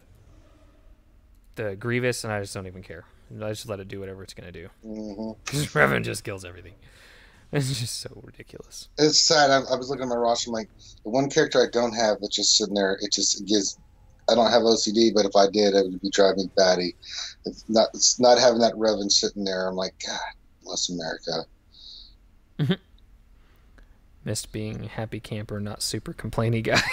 S1: Grievous, and I just don't even care. I just let it do whatever it's gonna do. Revan just kills everything. It's just so ridiculous.
S2: It's sad. I was looking at my roster. I'm like, the one character I don't have that's just sitting there. It gives. I don't have OCD, but if I did, it would be driving me batty. It's not having that Revan sitting there. I'm like, God bless America.
S1: Missed being happy camper, not super complainy guy.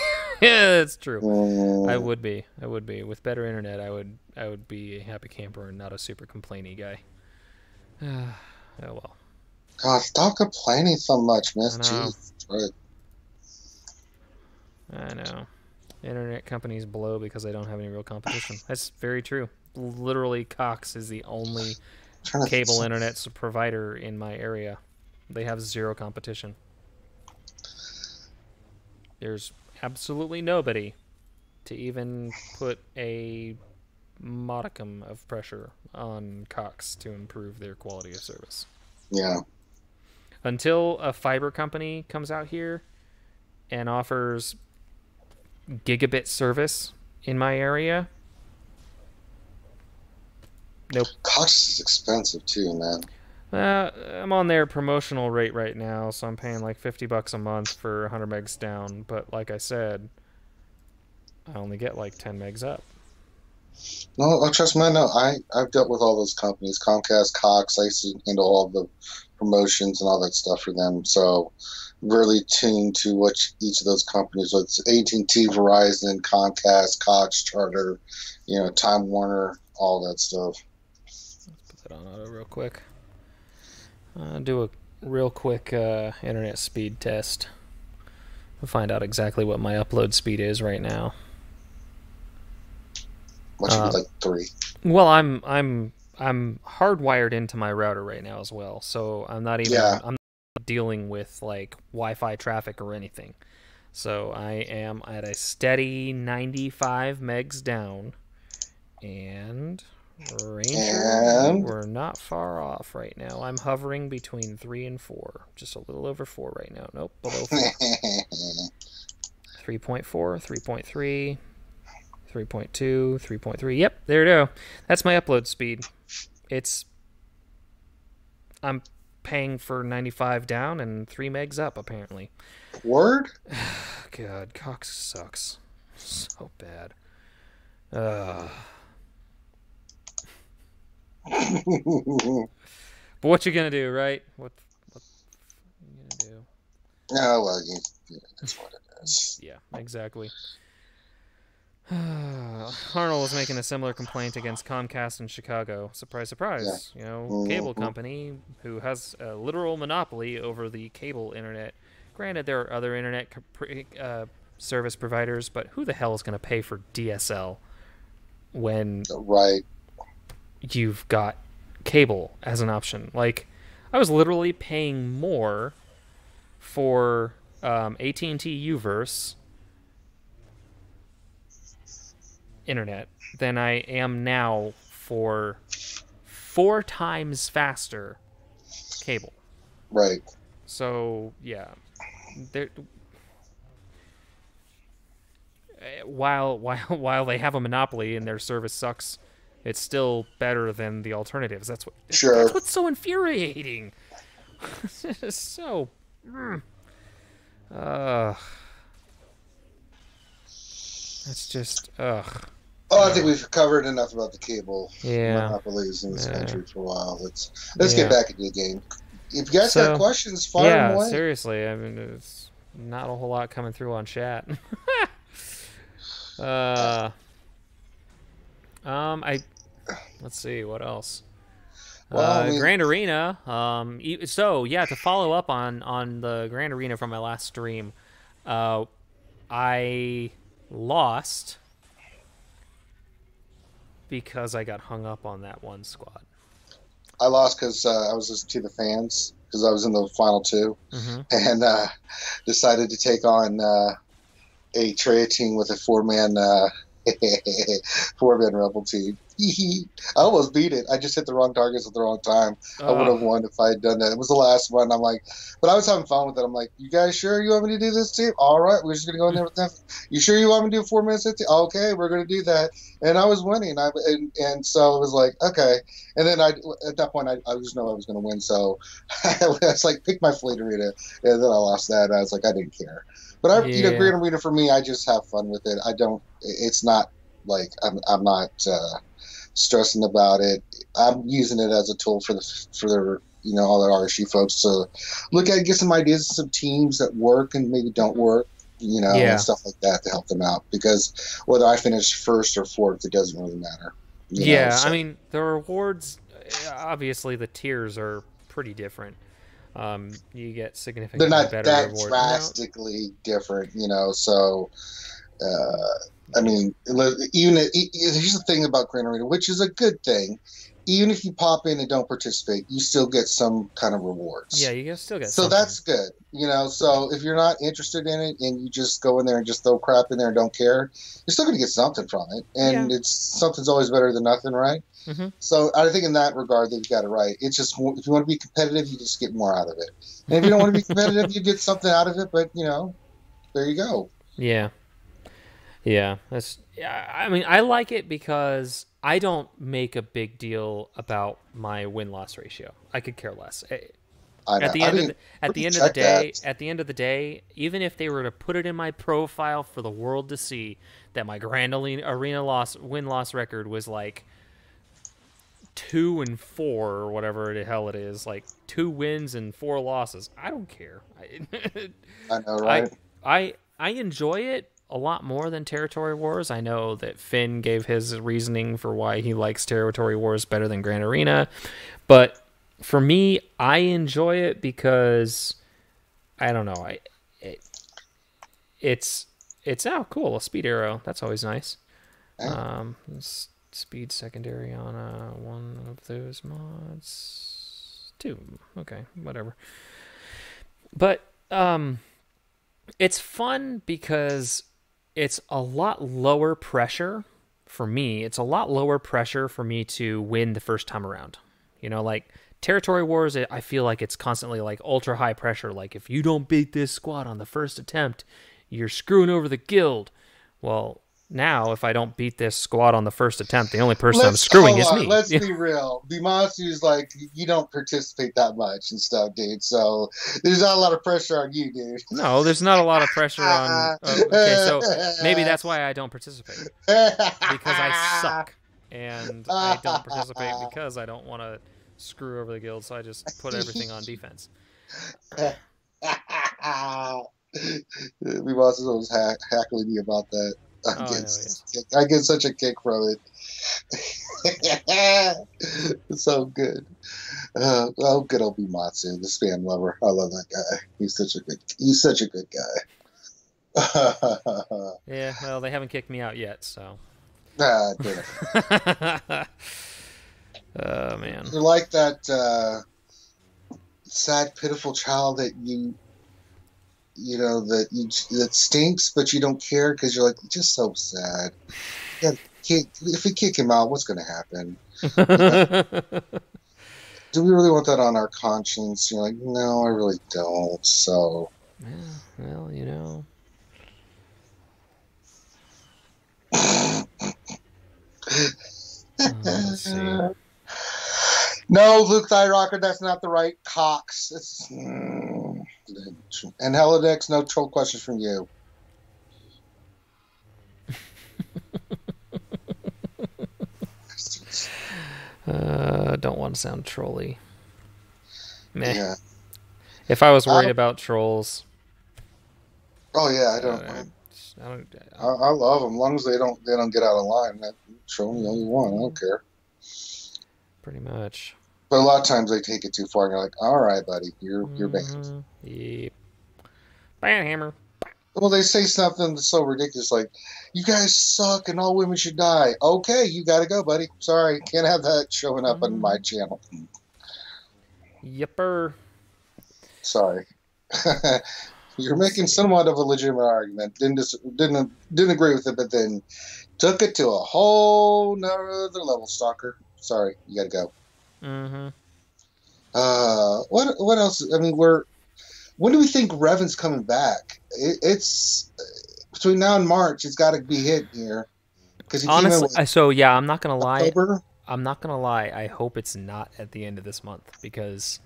S1: Yeah, that's true. I would be. With better internet, I would be a happy camper and not a super complainy guy. Oh well.
S2: God, stop complaining so much, man. Jeez, right.
S1: I know. Internet companies blow because they don't have any real competition. That's very true. Literally, Cox is the only cable internet provider in my area. They have zero competition. There's absolutely nobody to even put a modicum of pressure on Cox to improve their quality of service.
S2: Yeah.
S1: Until a fiber company comes out here and offers gigabit service in my area. Nope.
S2: Cox is expensive too, man.
S1: I'm on their promotional rate right now, so I'm paying like $50 a month for 100 megs down. But like I said, I only get like 10 megs up.
S2: No, trust me, no. I've dealt with all those companies, Comcast, Cox. I used to handle all the promotions and all that stuff for them. So really tuned to what each of those companies, whether it's AT&T, Verizon, Comcast, Cox, Charter, Time Warner, all that stuff.
S1: Let's put that on auto real quick. Do a real quick internet speed test. We'll find out exactly what my upload speed is right now.
S2: What should be like 3?
S1: Well, I'm hardwired into my router right now as well, so I'm not even I'm not dealing with like Wi-Fi traffic or anything. So I am at a steady 95 megs down, and Ranger, we're not far off right now. I'm hovering between 3 and 4, just a little over 4 right now. Nope, below 4. 3.4, 3.3. 3.2, 3.3. Yep, there we go. That's my upload speed. I'm paying for 95 down and 3 megs up, apparently.
S2: Word?
S1: God, Cox sucks. So bad. But what you gonna do, right? What you gonna do?
S2: Oh, well, that's what it is.
S1: Yeah, exactly. Arnold was making a similar complaint against Comcast in Chicago. Surprise, surprise.
S2: Yeah.
S1: Cable company who has a literal monopoly over the cable internet. Granted, there are other internet service providers, but who the hell is going to pay for DSL? when
S2: Right.
S1: you've got cable as an option. Like, I was literally paying more for AT&T Uverse internet than I am now for 4 times faster cable.
S2: Right.
S1: So yeah, there. While they have a monopoly and their service sucks, it's still better than the alternatives.
S2: Sure.
S1: That's what's so infuriating. It's so. That's just. Ugh.
S2: Oh, I think we've covered enough about the cable
S1: monopolies
S2: in this country for a while. Let's get back into the game. If you guys got questions, fire them away.
S1: Seriously, I mean, there's not a whole lot coming through on chat. Let's see what else. Well, Grand Arena. To follow up on the Grand Arena from my last stream, I lost because I got hung up on that one squad.
S2: I lost because I was listening to the fans because I was in the final 2 and decided to take on a Trey team with a 4-man rebel team. I almost beat it. I just hit the wrong targets at the wrong time. I would have won if I had done that. It was the last one. I'm like, but I was having fun with it. I'm like, you guys sure you want me to do this team? All right, we're just gonna go in there with them. You sure you want me to do 4 minutes? Okay, we're gonna do that. And I was winning. And so it was like, okay. And then at that point I just know I was gonna win. So I was like, pick my fleet arena, and then I lost that. And I was like, I didn't care. But Grand Arena for me, I just have fun with it. I don't. It's not like I'm not stressing about it. I'm using it as a tool for the all the RSG folks to look at, get some ideas of some teams that work and maybe don't work, and stuff like that to help them out. Because whether I finish first or fourth, it doesn't really matter.
S1: I mean, the rewards, obviously the tiers are pretty different. You get significantly better rewards.
S2: They're not that drastically different, so I mean, here's the thing about Grand Arena, which is a good thing. Even if you pop in and don't participate, you still get some kind of rewards.
S1: Yeah, you still get.
S2: So
S1: something.
S2: That's good, So if you're not interested in it and you just go in there and just throw crap in there and don't care, you're still going to get something from it, and something's always better than nothing, right?
S1: Mm-hmm.
S2: So I think in that regard, they've got it right. It's just if you want to be competitive, you just get more out of it, and if you don't want to be competitive, you get something out of it. But there you go.
S1: Yeah. Yeah, I mean, I like it because I don't make a big deal about my win-loss ratio. I could care less. At the end of the day, even if they were to put it in my profile for the world to see that my Grand Arena win-loss record was like 2-4 or whatever the hell it is, like 2 wins and 4 losses, I don't care.
S2: I know, right?
S1: I enjoy it a lot more than Territory Wars. I know that Finn gave his reasoning for why he likes Territory Wars better than Grand Arena, but for me, I enjoy it because I don't know. It's cool, a speed arrow. That's always nice. Speed secondary on one of those mods. 2. Okay, whatever. But it's fun because it's a lot lower pressure for me. It's a lot lower pressure for me to win the first time around. Like Territory Wars, I feel like it's constantly like ultra high pressure. Like if you don't beat this squad on the first attempt, you're screwing over the guild. Well, now if I don't beat this squad on the first attempt, the only person I'm screwing is me.
S2: Let's be real. Bimatsu's like, you don't participate that much and stuff, dude. So there's not a lot of pressure on you, dude.
S1: No, there's not a lot of pressure on. Okay, so maybe that's why I don't participate, because I suck, and I don't participate because I don't want to screw over the guild. So I just put everything on defense.
S2: Bimatsu's always hackling me about that. I get such a kick from it. It's so good. Good old Bimatsu, the spam lover. I love that guy. He's such a good guy.
S1: Yeah, well, they haven't kicked me out yet, so
S2: Damn it.
S1: Oh man.
S2: You're like that sad, pitiful child that that stinks, but you don't care because you're like just so sad. Yeah, if we kick him out, what's going to happen? Do we really want that on our conscience? You're like, no, I really don't. So,
S1: yeah, well, you know. Let's see.
S2: No, Luke Thyrocker, that's not the right Cox. And Holodex, no troll questions from you.
S1: Don't want to sound trolly. Meh.
S2: Yeah.
S1: If I was worried about trolls.
S2: Oh yeah, I love them. As long as they don't get out of line. That troll me all you want. I don't care.
S1: Pretty much.
S2: But a lot of times they take it too far, and you're like, all right, buddy, you're banned.
S1: Yep. Ban hammer.
S2: Well, they say something that's so ridiculous, like, you guys suck and all women should die. Okay, you got to go, buddy. Sorry, can't have that showing up on my channel.
S1: Yepper.
S2: Sorry. You're making somewhat of a legitimate argument. Didn't agree with it, but then took it to a whole nother level, stalker. Sorry, you got to go.
S1: Mm-hmm.
S2: What else? I mean, when do we think Revan's coming back? It's between now and March. It's got to be hit here.
S1: Honestly, I'm not gonna
S2: October?
S1: lie. I'm not gonna lie. I hope it's not at the end of this month because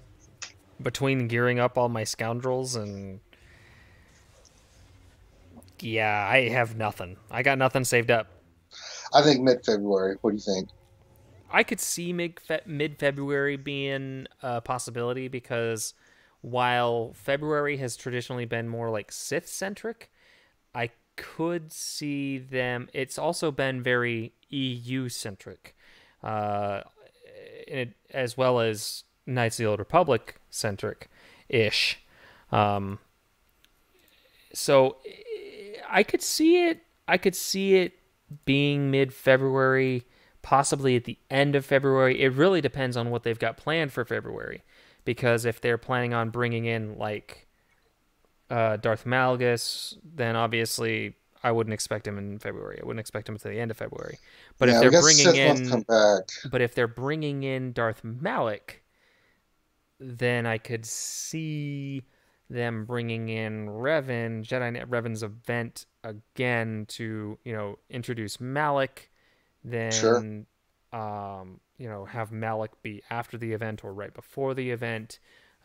S1: between gearing up all my scoundrels and I have nothing. I got nothing saved up.
S2: I think mid-February. What do you think?
S1: I could see mid-February being a possibility because while February has traditionally been more like Sith-centric, I could see them. It's also been very EU-centric, as well as Knights of the Old Republic-centric-ish. So I could see it. I could see it being mid-February, possibly at the end of February. It really depends on what they've got planned for February. Because if they're planning on bringing in, like, Darth Malgus, then obviously I wouldn't expect him in February. I wouldn't expect him until the end of February. But if they're bringing in Darth Malak, then I could see them bringing in Revan, Jedi Knight Revan's event again to, introduce Malak, then
S2: Sure.
S1: Have Malak be after the event or right before the event.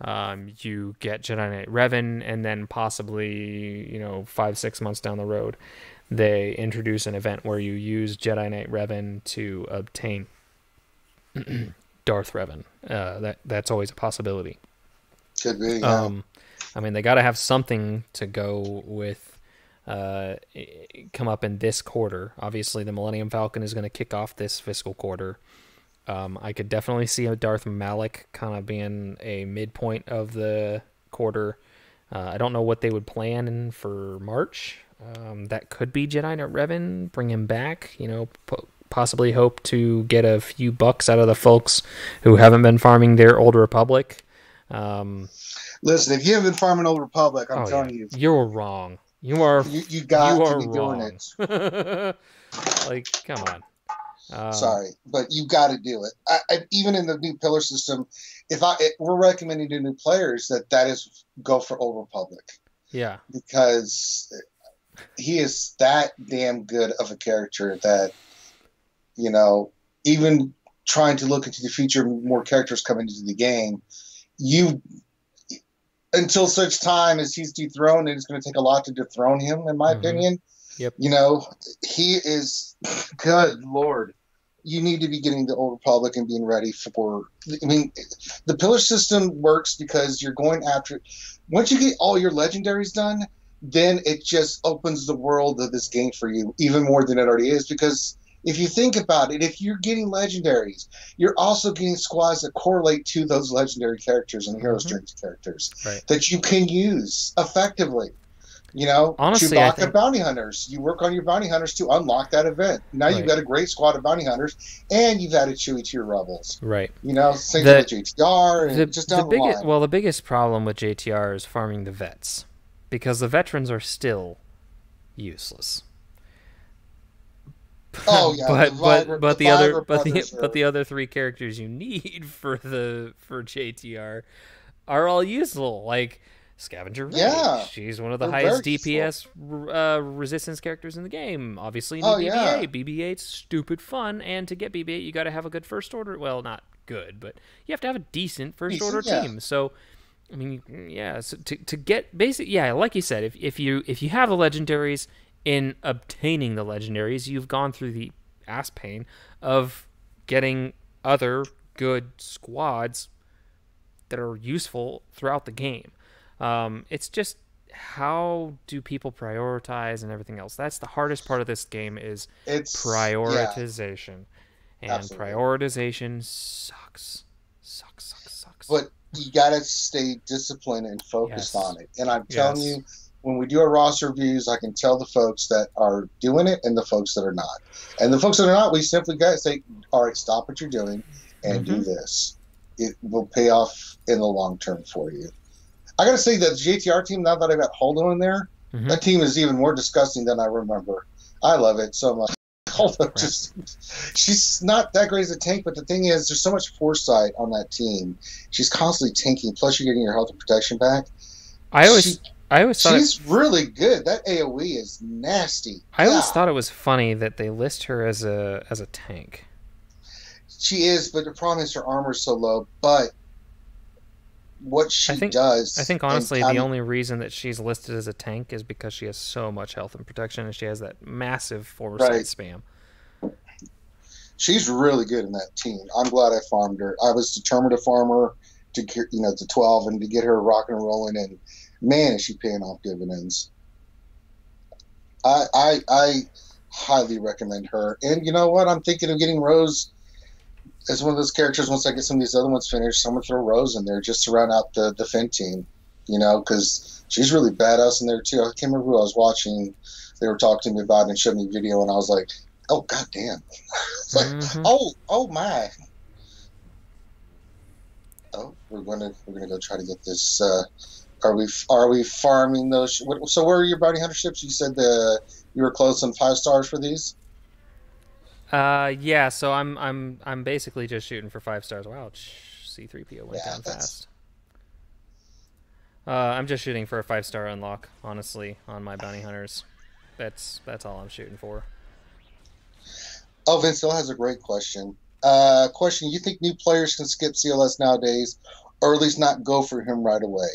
S1: You get Jedi Knight Revan, and then possibly, 5-6 months down the road, they introduce an event where you use Jedi Knight Revan to obtain Darth Revan. That's always a possibility.
S2: Could be. Yeah.
S1: I mean, they got to have something to go with. Come up in this quarter. Obviously, the Millennium Falcon is going to kick off this fiscal quarter. I could definitely see a Darth Malak kind of being a midpoint of the quarter. I don't know what they would plan in for March. That could be Jedi Knight Revan, bring him back. Possibly hope to get a few bucks out of the folks who haven't been farming their Old Republic.
S2: Listen, if you haven't been farming Old Republic, I'm telling you,
S1: you're wrong. You are.
S2: You got to be
S1: wrong.
S2: doing it.
S1: Like, come on.
S2: Sorry, but you got to do it. Even in the new pillar system, we're recommending to new players that is go for Old Republic.
S1: Yeah,
S2: because he is that damn good of a character that even trying to look into the future, more characters coming into the game, until such time as he's dethroned, and it's going to take a lot to dethrone him, in my opinion.
S1: Yep.
S2: He is, good Lord. You need to be getting the Old Republic and being ready for. I mean, the pillar system works because you're going after. Once you get all your legendaries done, then it just opens the world of this game for you even more than it already is. Because if you think about it, if you're getting legendaries, you're also getting squads that correlate to those legendary characters and hero strength characters that you can use effectively. You know,
S1: Honestly, I
S2: Chewbacca
S1: think
S2: bounty hunters. You work on your bounty hunters to unlock that event. Now you've
S1: right,
S2: got a great squad of bounty hunters, and you've added Chewie to your rebels.
S1: right.
S2: You know, same thing
S1: The
S2: with JTR and just
S1: the
S2: down the
S1: biggest
S2: line.
S1: well, the biggest problem with JTR is farming the vets, because the veterans are still useless.
S2: Oh yeah,
S1: But
S2: the
S1: the other
S2: Viber brothers
S1: but
S2: are.
S1: the other three characters you need for JTR are all useful. Like Scavenger Ray,
S2: Yeah,
S1: she's one of the
S2: they're very
S1: highest
S2: useful.
S1: DPS resistance characters in the game. Obviously, you need
S2: Oh
S1: BB-8.
S2: yeah,
S1: BB-8's stupid fun, and to get BB-8, you got to have a good first order. Well, not good, but you have to have a decent first order
S2: decent. Yeah,
S1: team. So, I mean, yeah, so to get basic, yeah, like you said, if you have the legendaries, in obtaining the legendaries, you've gone through the ass pain of getting other good squads that are useful throughout the game. It's just, how do people prioritize and everything else? That's the hardest part of this game, is
S2: yeah,
S1: prioritization. And
S2: absolutely.
S1: prioritization sucks.
S2: But you gotta stay disciplined and focused
S1: Yes.
S2: on it. And I'm telling
S1: Yes.
S2: you, when we do our roster reviews, I can tell the folks that are doing it and the folks that are not. And the folks that are not, we simply got to say, all right, stop what you're doing and do
S1: Mm-hmm.
S2: this. It will pay off in the long term for you. I got to say that the JTR team, now that I've got Holdo in there,
S1: Mm-hmm.
S2: that team is even more disgusting than I remember. I love it so much. Holdo
S1: Crap.
S2: just, she's not that great as a tank, but the thing is, there's so much foresight on that team. She's constantly tanking, plus you're getting your health and protection back.
S1: I always
S2: She,
S1: I always thought
S2: she's really good. That AoE is nasty.
S1: I always
S2: God,
S1: thought it was funny that they list her as a tank.
S2: she is, but the problem is her armor is so low. But what
S1: I
S2: she
S1: think
S2: does,
S1: I think
S2: and
S1: honestly the
S2: I'm,
S1: only reason that she's listed as a tank is because she has so much health and protection, and she has that massive foresight
S2: right,
S1: spam.
S2: she's really good in that team. I'm glad I farmed her. I was determined to farm her to get, to 12 and to get her rocking and rolling. And man, is she paying off dividends. I highly recommend her. And you know what? I'm thinking of getting Rose as one of those characters once I get some of these other ones finished. I'm gonna throw Rose in there just to round out the Finn team. Because she's really badass in there too. I can't remember who I was watching. They were talking to me about it and showed me a video, and I was like, "Oh goddamn!" It's like,
S1: Mm-hmm.
S2: oh my. Oh, we're gonna go try to get this. Are we farming those? So where are your bounty hunter ships? You said you were close on 5 stars for these.
S1: Yeah, so I'm basically just shooting for 5 stars. Wow, C3PO went
S2: Yeah,
S1: down
S2: that's
S1: fast. I'm just shooting for a 5-star unlock, honestly, on my bounty hunters. That's all I'm shooting for.
S2: Oh, Vince Hill has a great question. Question: You think new players can skip CLS nowadays, or at least not go for him right away?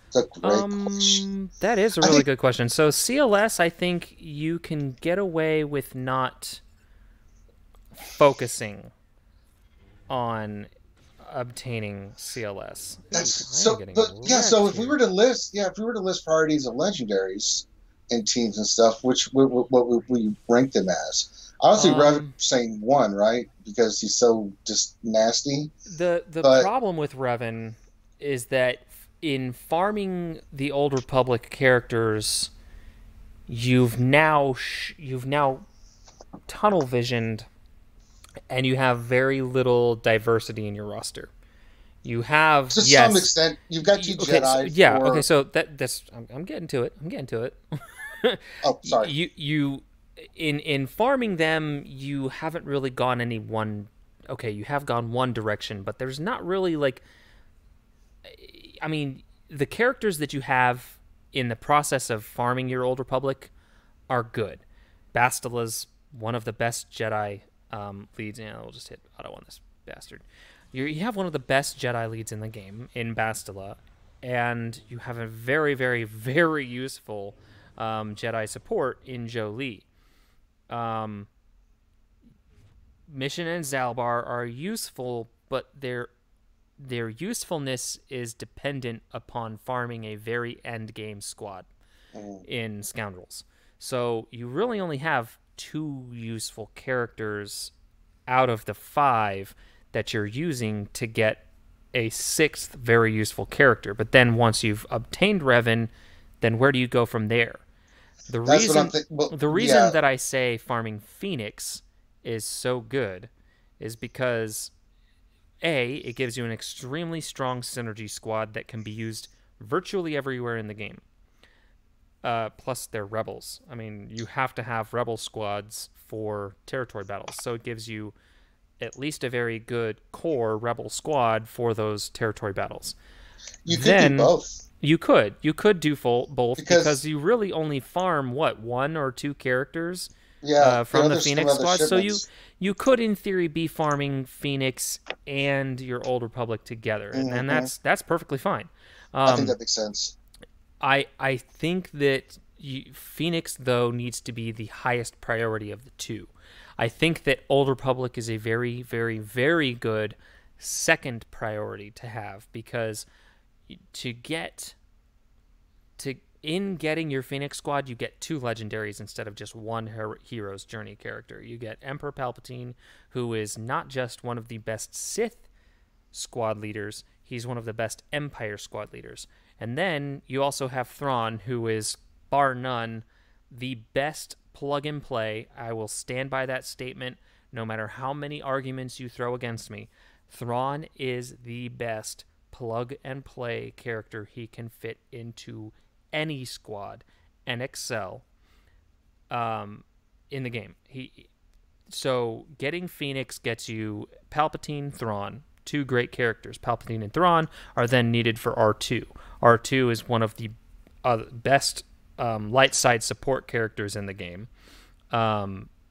S2: It's a great question.
S1: That is a
S2: I
S1: really
S2: think
S1: good question. So CLS, I think you can get away with not focusing on obtaining CLS.
S2: that's
S1: I am
S2: so.
S1: getting
S2: But yeah, so
S1: wrecked
S2: if we
S1: here.
S2: were to list, priorities of legendaries and teams and stuff, what would we rank them as? Honestly, Rev
S1: Um,
S2: saying one, right? Because he's so just nasty.
S1: the
S2: But
S1: problem with Revan is that in farming the Old Republic characters, you've now tunnel visioned, and you have very little diversity in your roster. You have,
S2: to some
S1: yes,
S2: extent, you've got two
S1: okay, so,
S2: Jedi
S1: yeah, okay,
S2: for.
S1: so that's I'm getting to it. I'm getting to it.
S2: Oh, sorry.
S1: You in farming them, you haven't really gone any one. Okay, you have gone one direction, but there's not really like. I mean, the characters that you have in the process of farming your Old Republic are good. Bastila's one of the best Jedi leads. Yeah, we'll just hit auto on this bastard. You have one of the best Jedi leads in the game in Bastila, and you have a very, very, very useful Jedi support in Jolee. Um, Mission and Zalbar are useful, but their usefulness is dependent upon farming a very end game squad
S2: Mm.
S1: in Scoundrels. So you really only have 2 useful characters out of the 5 that you're using to get a 6th very useful character. But then once you've obtained Revan, then where do you go from there? The
S2: That's what I'm
S1: reason
S2: thinking. Well,
S1: the reason
S2: yeah,
S1: that I say farming Phoenix is so good is because A, it gives you an extremely strong synergy squad that can be used virtually everywhere in the game. Plus, they're rebels. I mean, you have to have rebel squads for territory battles, so it gives you at least a very good core rebel squad for those territory battles.
S2: you could do
S1: Then
S2: both
S1: you could do both because
S2: because
S1: you really only farm what, one or two characters
S2: yeah, the
S1: from the
S2: other some
S1: Phoenix
S2: other
S1: squad. So you
S2: shipments.
S1: you could in theory be farming Phoenix and your Old Republic together, and
S2: Hmm.
S1: that's perfectly fine.
S2: I think
S1: Um,
S2: that makes sense.
S1: I think that Phoenix though needs to be the highest priority of the two. I think that Old Republic is a very very very good second priority to have because to get to in getting your Phoenix squad, you get two legendaries instead of just one hero's journey character. You get Emperor Palpatine, who is not just one of the best Sith squad leaders, he's one of the best Empire squad leaders. And then you also have Thrawn, who is, bar none, the best plug and play. I will stand by that statement no matter how many arguments you throw against me. Thrawn is the best plug and play character. He can fit into any squad and excel in the game. So getting Phoenix gets you Palpatine, Thrawn, two great characters. Palpatine and Thrawn are then needed for R2. R2 is one of the best light side support characters in the game.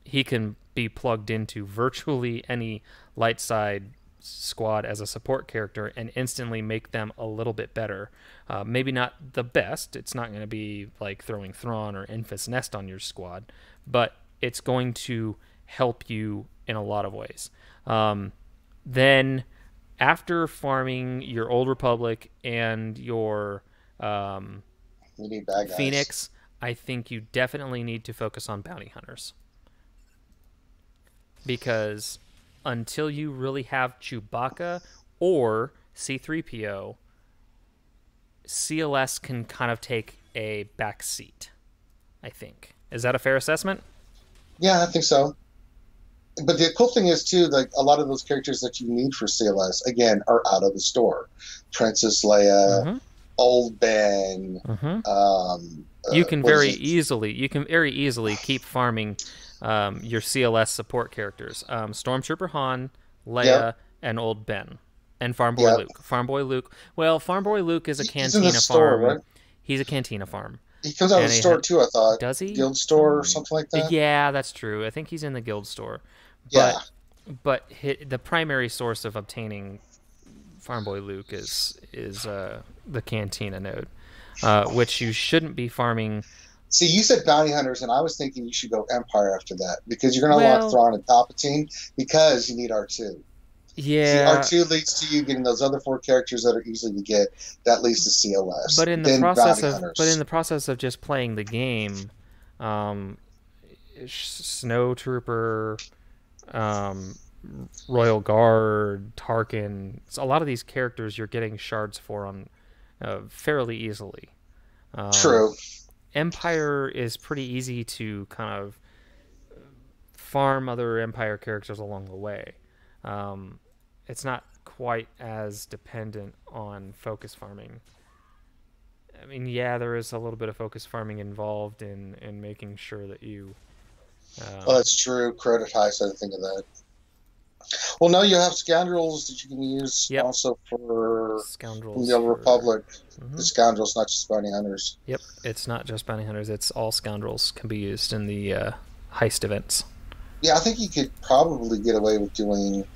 S1: He can be plugged into virtually any light side squad as a support character and instantly make them a little bit better. Maybe not the best. It's not going to be like throwing Thrawn or Enfys Nest on your squad, but it's going to help you in a lot of ways. Then, after farming your Old Republic and your
S2: You need bad guys.
S1: Phoenix, I think you definitely need to focus on bounty hunters. Because until you really have Chewbacca or C3PO, CLS can kind of take a back seat, I think. Is that a fair assessment?
S2: Yeah, I think so. But the cool thing is too, like a lot of those characters that you need for CLS again are out of the store. Princess Leia,
S1: Mm-hmm.
S2: Old Ben.
S1: Mm-hmm. You can
S2: What is
S1: very
S2: it?
S1: easily keep farming your CLS support characters. Stormtrooper Han, Leia,
S2: Yep,
S1: and Old Ben. And Farm Boy
S2: yep.
S1: Luke. Farm Boy Luke. Well, Farm Boy Luke is a
S2: He's in the
S1: cantina
S2: store,
S1: farm.
S2: right?
S1: He's a cantina farm.
S2: He comes out of
S1: And
S2: the store too. I thought
S1: does he?
S2: Guild store or something like that.
S1: Yeah, that's true. I think he's in the guild store.
S2: Yeah,
S1: But the primary source of obtaining Farm Boy Luke is the cantina node, which you shouldn't be farming.
S2: see, you said bounty hunters, and I was thinking you should go Empire after that because you're going to unlock
S1: Well,
S2: Thrawn and Palpatine because you need R2. See,
S1: yeah,
S2: R2 leads to you getting those other four characters that are easy to get. That leads to CLS.
S1: but in the
S2: Then
S1: process
S2: bounty
S1: of
S2: hunters.
S1: just playing the game, um, Snow Trooper, um, Royal Guard, Tarkin, a lot of these characters you're getting shards for on fairly easily. Um,
S2: True.
S1: Empire is pretty easy to kind of farm other Empire characters along the way. It's not quite as dependent on focus farming. I mean, yeah, there is a little bit of focus farming involved in making sure that you.
S2: Oh,
S1: Um,
S2: that's true. Credit high, so I didn't think of that. Well, now you have scoundrels that you can use
S1: yep,
S2: also for
S1: scoundrels
S2: the
S1: for.
S2: Republic. The
S1: Hmm.
S2: scoundrels, not just bounty hunters.
S1: Yep, it's not just bounty hunters. It's all scoundrels can be used in the heist events.
S2: Yeah, I think you could probably get away with doing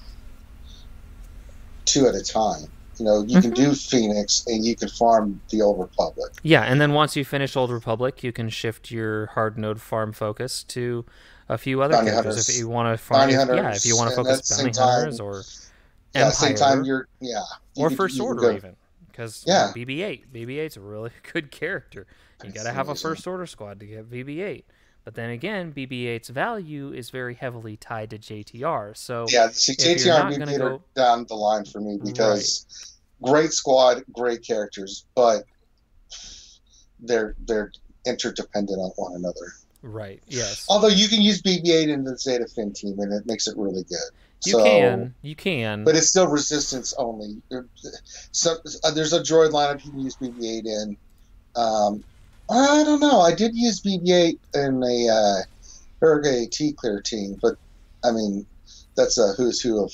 S2: two at a time. You know, you can
S1: Hmm.
S2: do Phoenix and you can farm the Old Republic.
S1: Yeah, and then once you finish Old Republic, you can shift your hard node farm focus to a few other
S2: Bounty
S1: characters if
S2: hunters.
S1: you want to farm.
S2: Bounty
S1: Yeah, if you
S2: hunters.
S1: want to
S2: And at the
S1: focus
S2: same
S1: bounty hunters
S2: time,
S1: or
S2: yeah, at the same time,
S1: Empire
S2: you
S1: or
S2: can,
S1: First
S2: you can
S1: Order
S2: go,
S1: even, because
S2: yeah,
S1: BB-8, BB-8's a really good character. You got
S2: it's
S1: to have a
S2: amazing.
S1: First Order squad to get BB-8. But then again, BB-8's value is very heavily tied to JTR. So
S2: Yeah, see,
S1: if you're
S2: JTR
S1: not
S2: new
S1: going to
S2: Gator
S1: go
S2: down the line for me
S1: right,
S2: because great squad, great characters, but they're interdependent on one another.
S1: Right. Yes.
S2: Although you can use BB-8 in the Zeta Fin team, and it makes it really good.
S1: You can. You can.
S2: But it's still resistance only. So there's a droid lineup you can use BB-8 in. I don't know. I did use BB-8 in a Hurricane T-Clear team, but I mean, that's a who's who of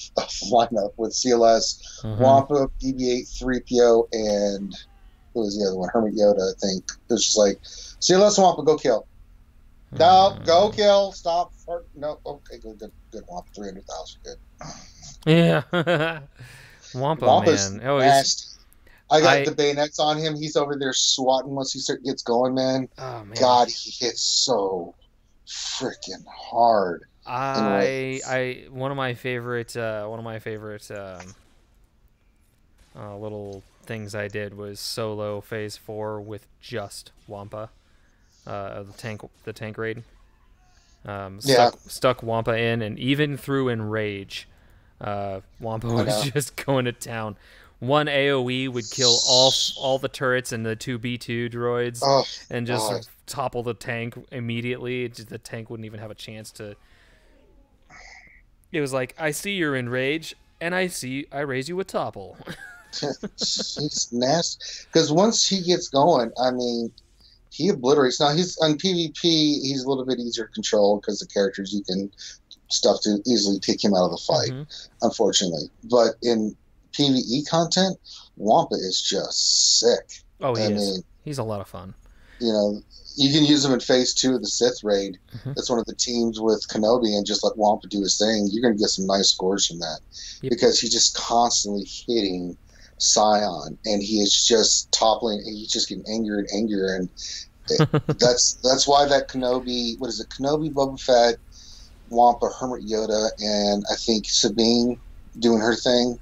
S2: lineup with CLS, Wampa, BB-8, 3PO, and who was the other one? Hermit Yoda, I think. It was just like, CLS, Wampa, go kill. No, go kill. Stop. No, okay, good. Wampa, 300,000, good.
S1: Yeah. Wampa's man.
S2: Nasty. I got the bayonets on him. He's over there swatting once he gets going, man.
S1: Oh man.
S2: God, he hits so freaking hard.
S1: One of my favorite little things I did was solo phase 4 with just Wampa, the tank raid. Stuck Wampa in, and even through Enrage, Wampa was just going to town. One AoE would kill all the turrets and the 2 B2 droids, and just topple the tank immediately. The tank wouldn't even have a chance to. It was like, I see you're in rage, and I raise you with topple.
S2: He's nasty. Because once he gets going, I mean, he obliterates. Now, he's on PvP, he's a little bit easier to control because the characters you can stuff to easily take him out of the fight, unfortunately. But in PvE content, Wampa is just sick.
S1: Oh, he is. He's a lot of fun.
S2: You know, you can use him in phase 2 of the Sith raid. That's one of the teams with Kenobi, and just let Wampa do his thing. You're going to get some nice scores from that because he's just constantly hitting Scion, and he is just toppling, and he's just getting angrier and angrier, and that's why that Kenobi, what is it, Kenobi, Boba Fett, Wampa, Hermit Yoda, and I think Sabine doing her thing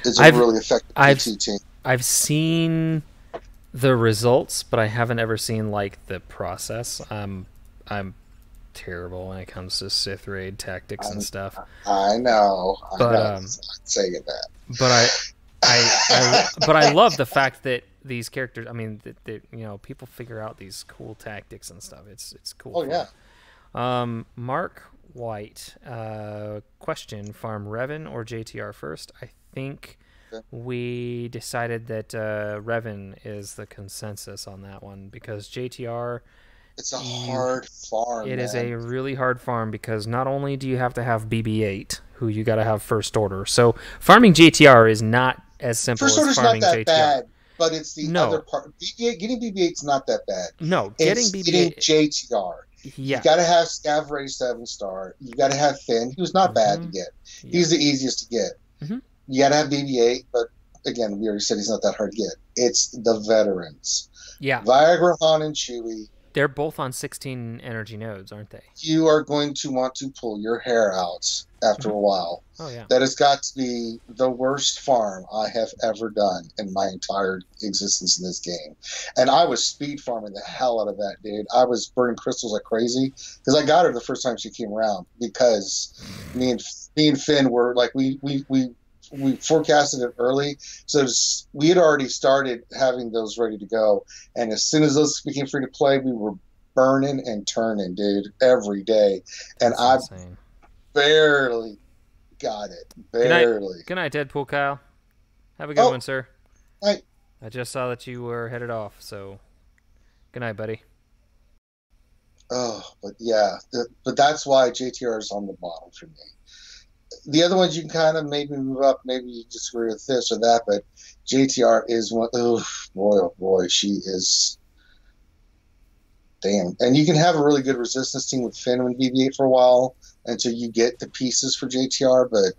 S2: is a really effective PT team.
S1: I've seen the results, but I haven't ever seen like the process. I'm terrible when it comes to Sith raid tactics and stuff.
S2: I know. I'm saying that.
S1: But I love the fact that these characters. I mean, that people figure out these cool tactics and stuff. It's cool.
S2: Oh yeah.
S1: Mark White, question: Farm Revan or JTR first? I think we decided that Revan is the consensus on that one because JTR.
S2: It's a hard farm.
S1: It is a really hard farm because not only do you have to have BB-8, who you got to have first order. So farming JTR is not as simple as farming JTR. First order's not that bad,
S2: but it's the other part. Getting BB-8 is not that bad.
S1: No, getting BB-8.
S2: JTR.
S1: Yeah.
S2: You got to have Scav Ray 7-star. You got to have Finn, who's not bad to get. Yeah. He's the easiest to get. You got to have BB-8, but again, we already said he's not that hard to get. It's the veterans.
S1: Yeah.
S2: Viagra, Han, and Chewie.
S1: They're both on 16 energy nodes, aren't they?
S2: You are going to want to pull your hair out after a while.
S1: Oh, yeah.
S2: That has got to be the worst farm I have ever done in my entire existence in this game. And I was speed farming the hell out of that, dude. I was burning crystals like crazy because I got her the first time she came around because me and Finn were like, we forecasted it early, so we had already started having those ready to go, and as soon as those became free to play, we were burning and turning, dude, every day, and I barely got it. Barely.
S1: Good night, Deadpool Kyle. Have a good one, sir.
S2: Night.
S1: I just saw that you were headed off, so good night, buddy.
S2: Oh, but yeah, but that's why JTR is on the bottom for me. The other ones you can kind of maybe move up, maybe you disagree with this or that, but JTR is one. Oh boy, she is. Damn. And you can have a really good resistance team with Finn and BB-8 for a while until you get the pieces for JTR, but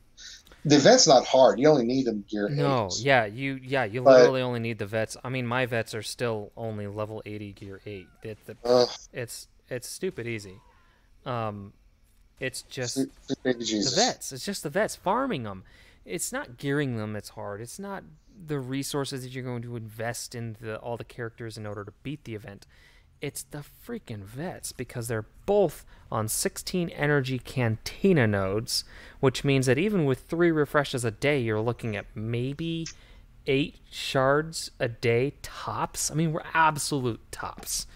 S2: the event's not hard. You only need them gear 8.
S1: No, you literally only need the vets. I mean, my vets are still only level 80 gear 8. It's stupid easy. It's just the vets. It's just the vets. Farming them. It's not gearing them that's hard. It's not the resources that you're going to invest in all the characters in order to beat the event. It's the freaking vets because they're both on 16 energy cantina nodes, which means that even with 3 refreshes a day, you're looking at maybe 8 shards a day tops. I mean, we're absolute tops,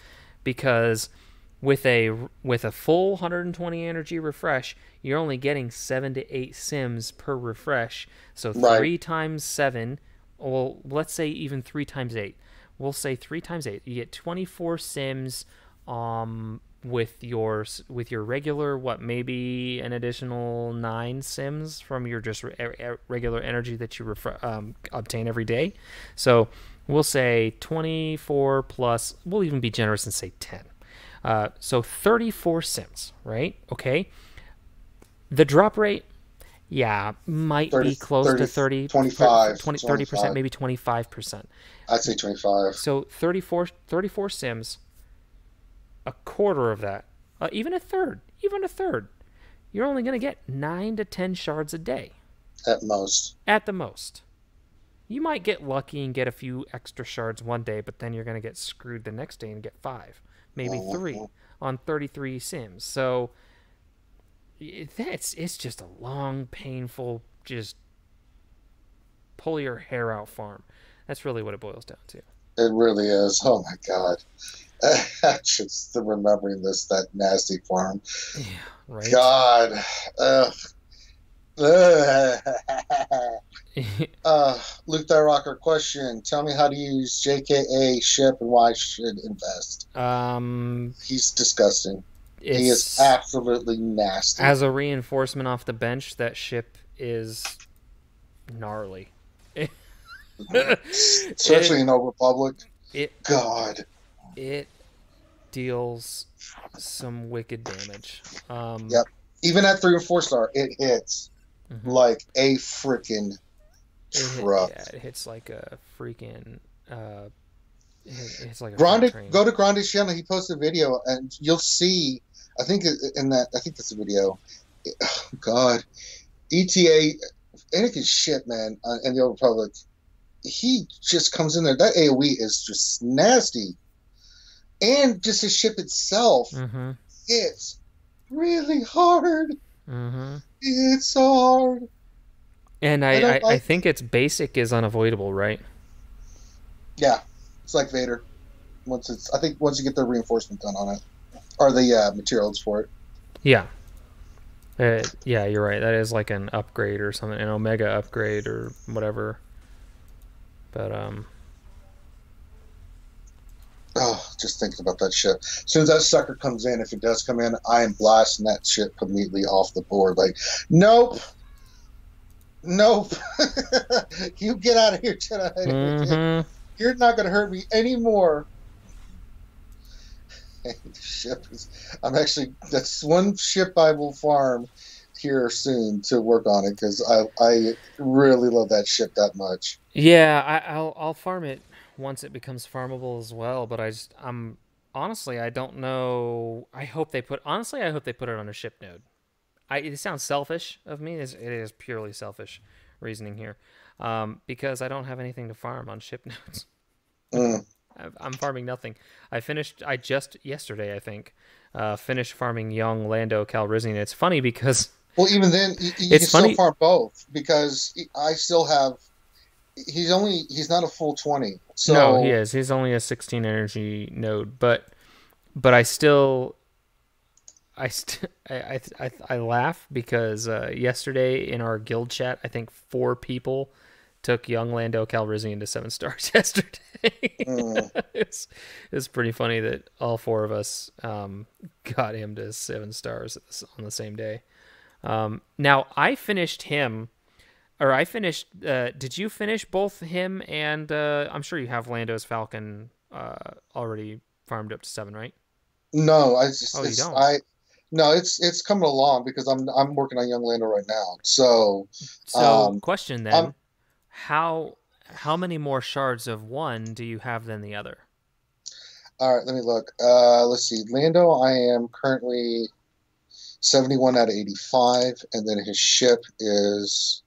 S1: because with a full 120 energy refresh, you're only getting 7 to 8 sims per refresh. So
S2: Right.
S1: 3 times 7, well, let's say even 3 times 8. We'll say 3 times 8. You get 24 sims with your regular, what, maybe an additional 9 sims from your just regular energy that you obtain every day. So we'll say 24 plus, we'll even be generous and say 10. So 34 sims, right? Okay. The drop rate, yeah, might
S2: 30,
S1: be close
S2: 30,
S1: to 30,
S2: 25,
S1: 30%, maybe 25%.
S2: I'd say 25.
S1: So 34 sims, a quarter of that, even a third, you're only going to get 9 to 10 shards a day.
S2: At most.
S1: At the most. You might get lucky and get a few extra shards one day, but then you're going to get screwed the next day and get 5, maybe 3 on 33 sims. So it's just a long, painful, just pull your hair out farm. That's really what it boils down to.
S2: It really is. Oh my God. Just remembering that nasty farm.
S1: Yeah, right.
S2: God. Luke Rocker question. Tell me how to use JKA ship and why I should invest. He's disgusting. He is absolutely nasty.
S1: As a reinforcement off the bench, that ship is gnarly.
S2: Especially in Old Republic. God.
S1: It deals some wicked damage.
S2: Yep. Even at 3 or 4 star, it hits like a freaking truck.
S1: It hits like a freaking. It's like a
S2: Grande. Go to Grande's channel. He posted a video, and you'll see. I think that's a video. Oh, God, ETA, Anakin's shit, man, in the Old Republic. He just comes in there. That AoE is just nasty, and just his ship itself, it's really hard. It's so hard.
S1: And I think its basic is unavoidable, right?
S2: Yeah, it's like Vader. Once you get the reinforcement done on it, or the materials for it.
S1: Yeah. Yeah, you're right. That is like an upgrade or something, an Omega upgrade or whatever. But
S2: just thinking about that ship. As soon as that sucker comes in, if it does come in, I am blasting that ship completely off the board. Like, nope. You get out of here, Jedi. You're not going to hurt me anymore. That's one ship I will farm here soon to work on it, because I really love that ship that much.
S1: Yeah, I'll farm it once it becomes farmable as well, but I'm honestly, I don't know. I hope they put it on a ship node. It sounds selfish of me. It is purely selfish reasoning here, because I don't have anything to farm on ship nodes. I'm farming nothing. I just yesterday, I think, finished farming young Lando Calrissian. It's funny because...
S2: Well, even then, you can still farm both, because I still have... He's not a full 20. So...
S1: No, he is. He's only a 16 energy node, but I still... I laugh because yesterday in our guild chat, I think 4 people took young Lando Calrissian to 7 stars yesterday. It's pretty funny that all 4 of us got him to 7 stars on the same day. Now I finished him, or I finished. Did you finish both him and I'm sure you have Lando's Falcon already farmed up to 7, right?
S2: No,
S1: you don't.
S2: No, it's coming along, because I'm working on young Lando right now. So
S1: question then. How many more shards of one do you have than the other?
S2: All right, let me look. Let's see. Lando, I am currently 71 out of 85, and then his ship is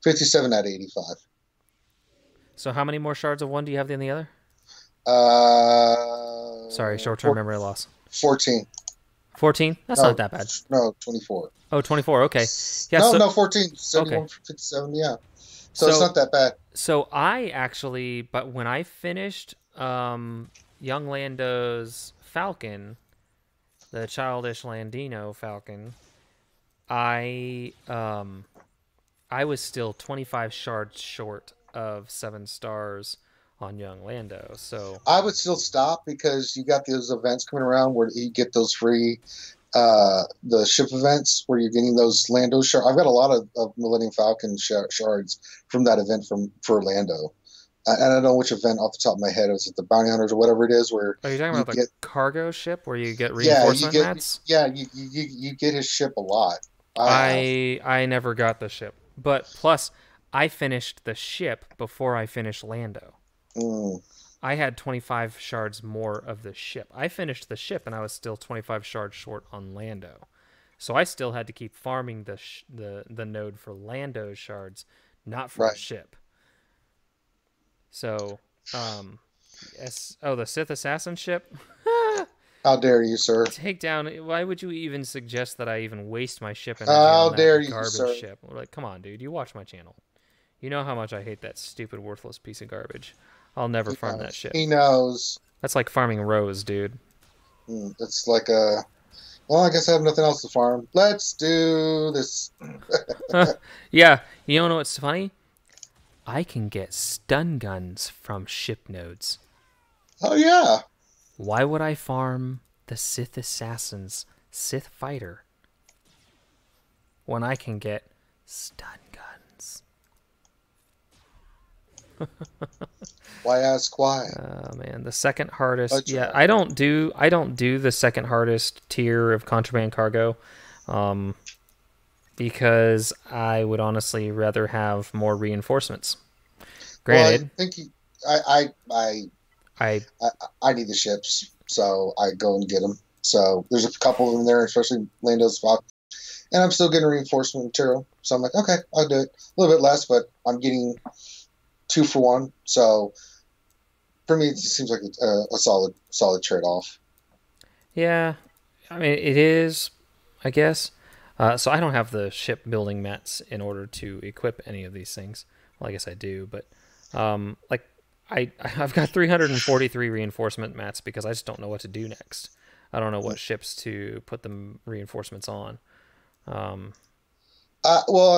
S2: 57 out of 85.
S1: So how many more shards of one do you have than the other? Sorry, short-term memory loss.
S2: 14.
S1: 14? That's not that bad.
S2: No, 24.
S1: Oh, 24. Okay. Yeah.
S2: No,
S1: So
S2: no, 14.
S1: okay.
S2: 71 for 57. Yeah. So it's
S1: So
S2: not that bad.
S1: so I actually, but when I finished young Lando's Falcon, the childish Landino Falcon, I I was still 25 shards short of 7 stars on young Lando. So
S2: I would still stop because you got those events coming around where you get those free the ship events where you're getting those Lando shards. I've got a lot of Millennium Falcon shards from that event for Lando. And I don't know which event off the top of my head. Is it the Bounty Hunters or whatever it is where
S1: are you talking
S2: you
S1: about the
S2: get
S1: cargo ship where you get
S2: yeah you
S1: reinforcement
S2: get
S1: mats?
S2: yeah you get his ship a lot. I have.
S1: I never got the ship. But plus I finished the ship before I finished Lando.
S2: Mm.
S1: I had 25 shards more of the ship. I finished the ship and I was still 25 shards short on Lando. So I still had to keep farming the node for Lando's shards, not for the
S2: Right.
S1: ship. So, the Sith assassin ship?
S2: How dare you, sir?
S1: Take down. Why would you even suggest that I even waste my ship energy
S2: How
S1: on
S2: dare
S1: that
S2: you,
S1: garbage
S2: sir?
S1: ship? Like, come on, dude. You watch my channel. You know how much I hate that stupid, worthless piece of garbage. I'll never farm that ship.
S2: He knows.
S1: That's like farming Rose, dude.
S2: It's like a. Well, I guess I have nothing else to farm. Let's do this.
S1: Yeah, you know what's funny? I can get stun guns from ship nodes.
S2: Oh yeah.
S1: Why would I farm the Sith Assassin's Sith Fighter when I can get stun guns?
S2: Why ask why?
S1: Oh man, the second hardest. Yeah, I don't do the second hardest tier of contraband cargo, because I would honestly rather have more reinforcements. Granted,
S2: well, I think I need the ships, so I go and get them. So there's a couple of them there, especially Lando's Falcon, and I'm still getting reinforcement material. So I'm like, okay, I'll do it a little bit less, but I'm getting 2 for 1. So for me, it seems like a solid trade off.
S1: yeah, I mean it is, I guess. So I don't have the ship building mats in order to equip any of these things. Well, I guess I do, but like I've got 343 reinforcement mats because I just don't know what to do next. I don't know what ships to put the reinforcements on.
S2: Well,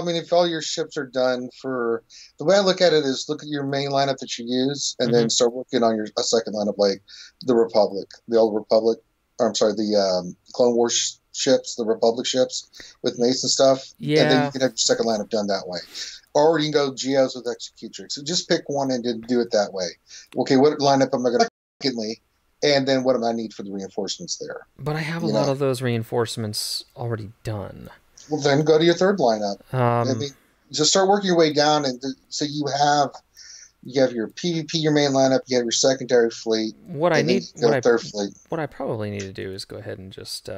S2: I mean, if all your ships are done for the way I look at it is look at your main lineup that you use and then start working on a second lineup like the Republic, the old Republic, or I'm sorry, the Clone Wars ships, the Republic ships with Mace and stuff.
S1: Yeah.
S2: And then you can have your second lineup done that way. Or you can go Geos with Executrix. So just pick one and do it that way. Okay, what lineup am I going to secondly? And then what do I need for the reinforcements there?
S1: But I have a lot of those reinforcements already done.
S2: Well, then go to your third lineup. I mean, just start working your way down, and so you have your PvP, your main lineup, you have your secondary fleet.
S1: What
S2: third fleet.
S1: What I probably need to do is go ahead and just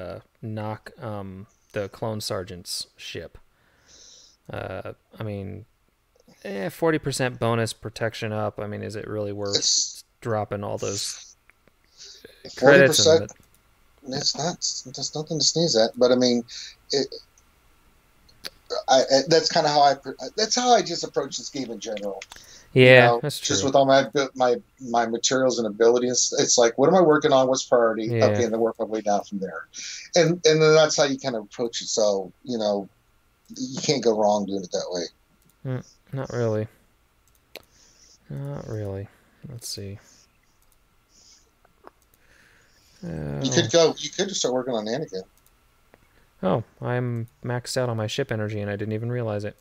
S1: knock the Clone Sergeant's ship. I mean, 40% bonus protection up. I mean, is it really worth dropping all those credits?
S2: 40%. It's not. There's nothing to sneeze at. But I mean, that's kind of how that's how I just approach this game in general.
S1: Yeah, that's true.
S2: Just with all my materials and abilities, it's like, what am I working on? What's priority?
S1: Yeah.
S2: Okay, and then work my way down from there. And then that's how you kind of approach it. So you can't go wrong doing it that way.
S1: Not really. Not really. Let's see.
S2: You could just start working on Anakin.
S1: Oh, I'm maxed out on my ship energy and I didn't even realize it.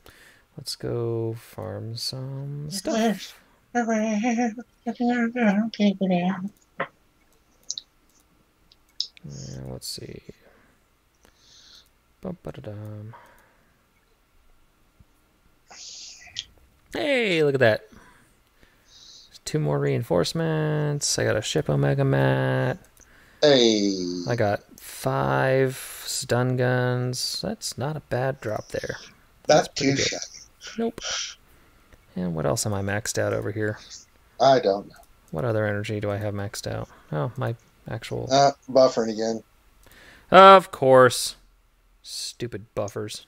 S1: Let's go farm some stuff. Let's see. Bum-ba-da-dum. Hey, look at that. 2 more reinforcements. I got a ship Omega mat.
S2: Hey.
S1: I got 5 stun guns. That's not a bad drop there.
S2: That's too shabby.
S1: Nope. And what else am I maxed out over here?
S2: I don't know.
S1: What other energy do I have maxed out? Oh, my actual...
S2: Buffering again.
S1: Of course. Stupid buffers.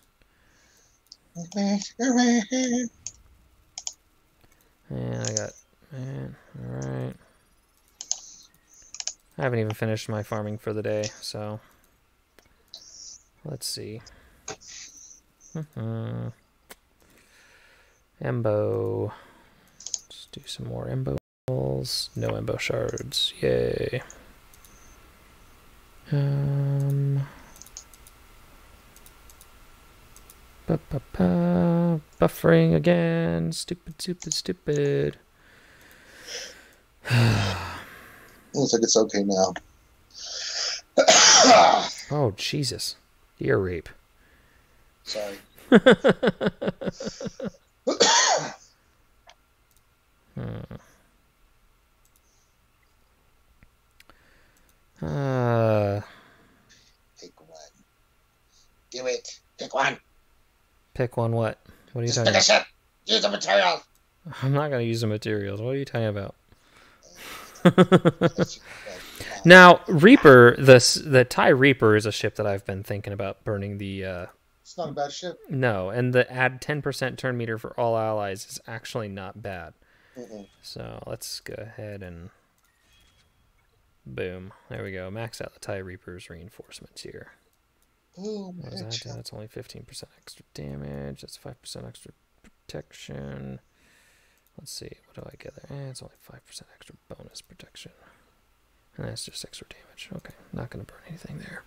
S1: And I got... Alright. I haven't even finished my farming for the day, so... Let's see. Embo. Let's do some more embos. No embo shards. Yay. Buffering again. Stupid.
S2: Looks like it's okay now.
S1: Oh, Jesus. Ear rape.
S2: Sorry. Pick one. Do it. Pick one.
S1: Pick one what? What are you
S2: Just
S1: talking
S2: finish
S1: about?
S2: it. Use the materials.
S1: I'm not going to use the materials. What are you talking about? Now, Reaper, the TIE Reaper is a ship that I've been thinking about burning the...
S2: It's not a bad ship.
S1: No, and the add 10% turn meter for all allies is actually not bad. So let's go ahead and... Boom. There we go. Max out the TIE Reaper's reinforcements here.
S2: Boom.
S1: What does that do? That's only 15% extra damage. That's 5% extra protection. Let's see. What do I get there? It's only 5% extra bonus protection. And that's just extra damage. Okay. Not going to burn anything there.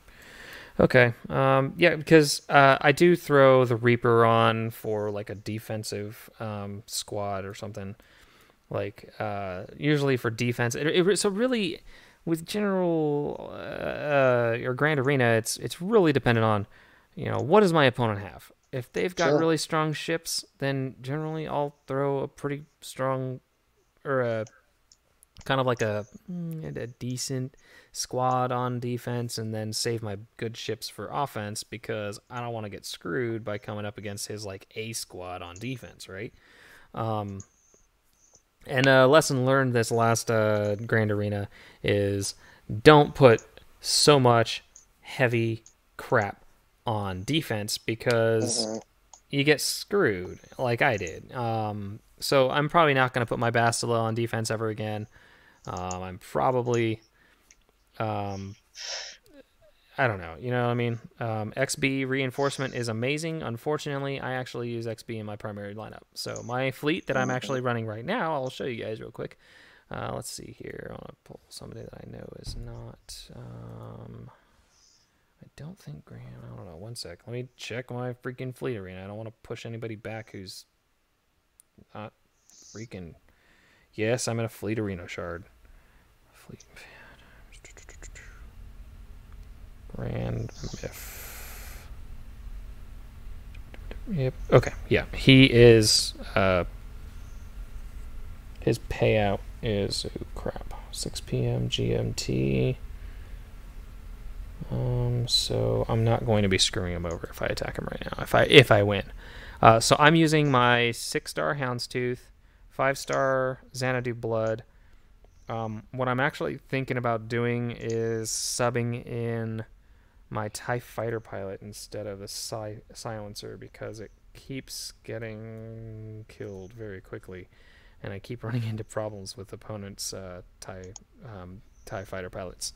S1: Okay. Yeah, because I do throw the Reaper on for like a defensive squad or something. Like, usually for defense. So really, with General or Grand Arena, it's really dependent on, what does my opponent have? If they've got really strong ships, then generally I'll throw a pretty strong, or a kind of like a decent squad on defense, and then save my good ships for offense, because I don't want to get screwed by coming up against his like A squad on defense, right? And a lesson learned this last Grand Arena is don't put so much heavy crap on defense, because you get screwed like I did. So I'm probably not going to put my Bastila on defense ever again. I'm probably... I don't know. You know what I mean? XB reinforcement is amazing. Unfortunately, I actually use XB in my primary lineup. So my fleet that I'm actually running right now, I'll show you guys real quick. Let's see here. I want to pull somebody that I know is not... I don't think Graham... I don't know. One sec. Let me check my freaking fleet arena. I don't want to push anybody back who's not freaking... Yes, I'm in a fleet arena shard. Fleet... Grand Myth. Yep. Okay. Yeah. He is. His payout is 6 p.m. GMT. So I'm not going to be screwing him over if I attack him right now. If I win. So I'm using my 6-star Houndstooth, 5-star Xanadu Blood. What I'm actually thinking about doing is subbing in my TIE fighter pilot instead of a silencer, because it keeps getting killed very quickly, and I keep running into problems with opponents' TIE fighter pilots.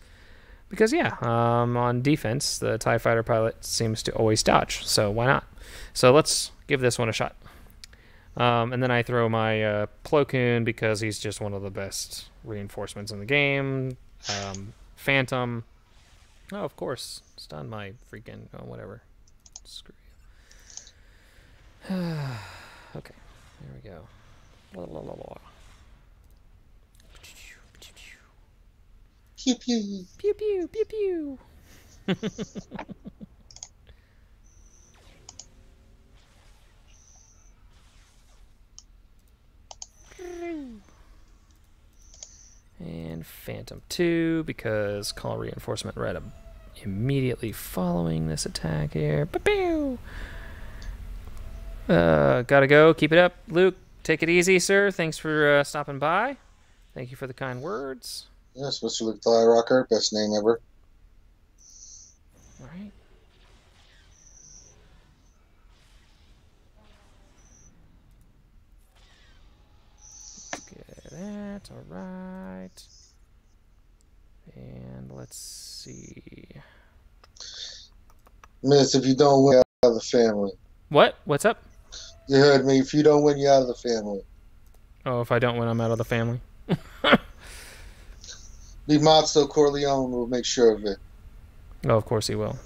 S1: Because on defense, the TIE fighter pilot seems to always dodge, so why not? So let's give this one a shot. And then I throw my Plo Koon, because he's just one of the best reinforcements in the game. Phantom. Oh, of course. Stun my freaking... Oh, whatever. Screw you. Okay. There we go. La, la, la, la.
S2: Pew pew.
S1: Pew pew. Pew pew. And Phantom 2, because call reinforcement right up immediately following this attack here. Ba-pew! Gotta go. Keep it up. Luke, take it easy, sir. Thanks for stopping by. Thank you for the kind words.
S2: Yes, Mr. Luke the Rocker, best name ever.
S1: Right. Let's get that. All right. And let's see.
S2: Miss, if you don't win, you're out of the family.
S1: What? What's up?
S2: You heard me. If you don't win, you're out of the family.
S1: Oh, if I don't win, I'm out of the family.
S2: Be Mazzo Corleone will make sure of it.
S1: Oh, of course he will.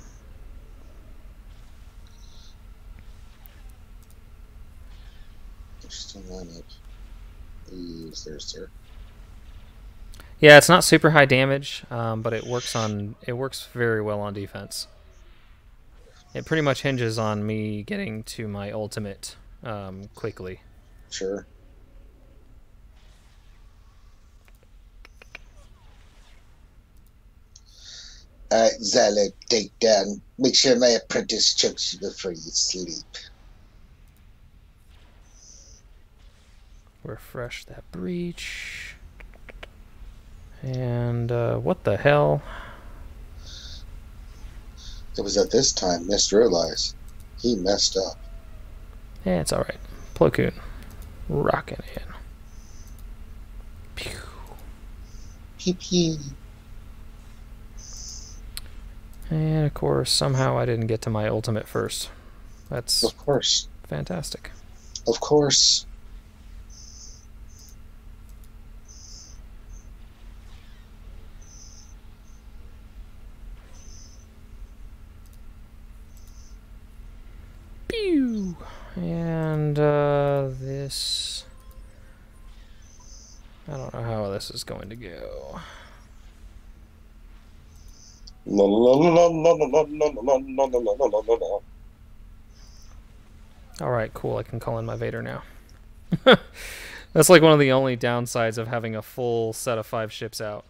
S2: Interesting lineup. Yes, there, sir.
S1: Yeah, it's not super high damage, but it works very well on defense. It pretty much hinges on me getting to my ultimate quickly.
S2: Sure. Alright, Zala, take down. Make sure my apprentice chokes you before you sleep.
S1: Refresh that breach. And what the hell?
S2: It was at this time Mist realized he messed up.
S1: Yeah, it's alright. Plo Koon. Rocking in. Pew.
S2: Pew pew.
S1: And of course, somehow I didn't get to my ultimate first. That's
S2: Of course.
S1: fantastic.
S2: Of course.
S1: Pew! And this... I don't know how this is going to go. Alright, cool. I can call in my Vader now. That's like one of the only downsides of having a full set of 5 ships out.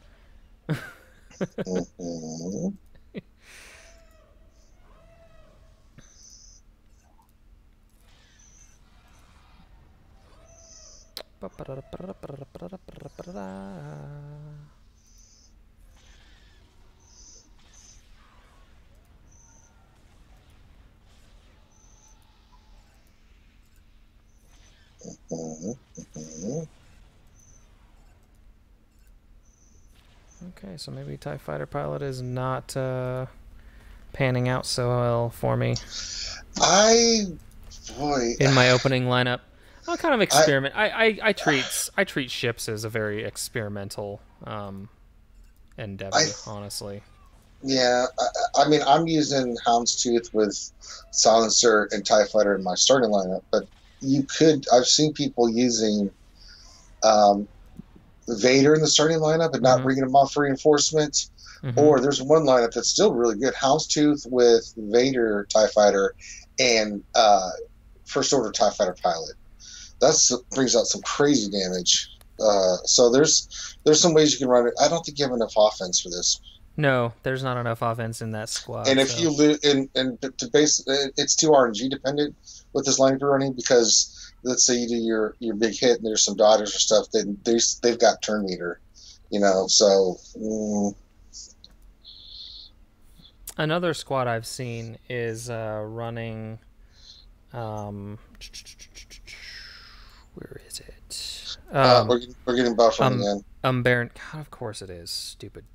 S1: Okay, so maybe TIE Fighter Pilot is not panning out so well for me. In my opening lineup. I'll kind of experiment. I treat ships as a very experimental endeavor, honestly.
S2: Yeah, I mean, I'm using Houndstooth with Silencer and TIE Fighter in my starting lineup, but I've seen people using Vader in the starting lineup and not bringing him off for reinforcement. Or there's one lineup that's still really good: Houndstooth with Vader TIE Fighter and First Order TIE Fighter Pilot. That brings out some crazy damage. So there's some ways you can run it. I don't think you have enough offense for this.
S1: No, there's not enough offense in that squad.
S2: And if you lose, it's too RNG dependent with this lineup you're running, because let's say you do your big hit and there's some dodgers or stuff, then they've got turn meter, So
S1: another squad I've seen is running. Where is it?
S2: We're getting buffering again.
S1: Baron. God, of course it is. Stupid.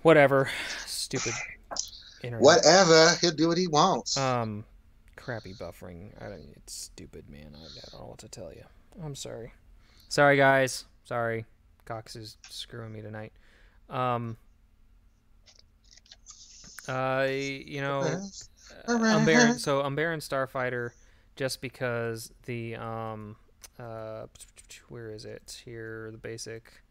S1: Whatever. Stupid internet.
S2: Whatever. He'll do what he wants.
S1: Crappy buffering. It's stupid, man. I don't know what to tell you. I'm sorry. Sorry, guys. Sorry. Cox is screwing me tonight. I'm Baron Starfighter, just because the where is it here, the basic,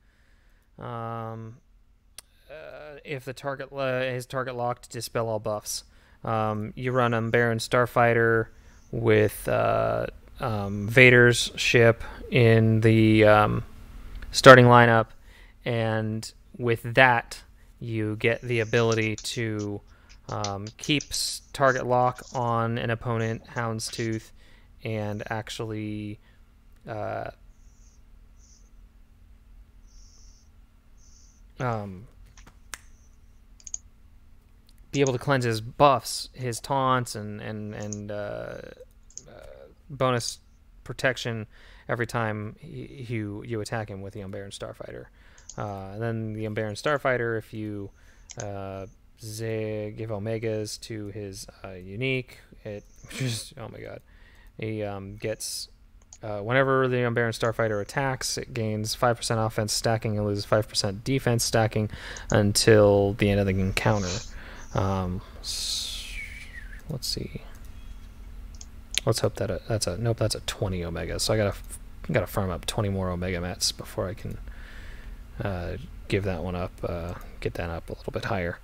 S1: if the target is target locked, dispel all buffs. You run Baron Starfighter with Vader's ship in the starting lineup, and with that you get the ability to keep target lock on an opponent, Houndstooth, and actually um, be able to cleanse his buffs, his taunts, and bonus protection every time you attack him with the Unbarren Starfighter. And then the Unbarren Starfighter, if you give Omegas to his unique, it just, oh my god, he gets whenever the Unbarren Starfighter attacks, it gains 5% offense stacking and loses 5% defense stacking until the end of the encounter. Let's see. Let's hope that that's a 20 Omega. So I gotta farm up 20 more Omega mats before I can give that one up, get that up a little bit higher.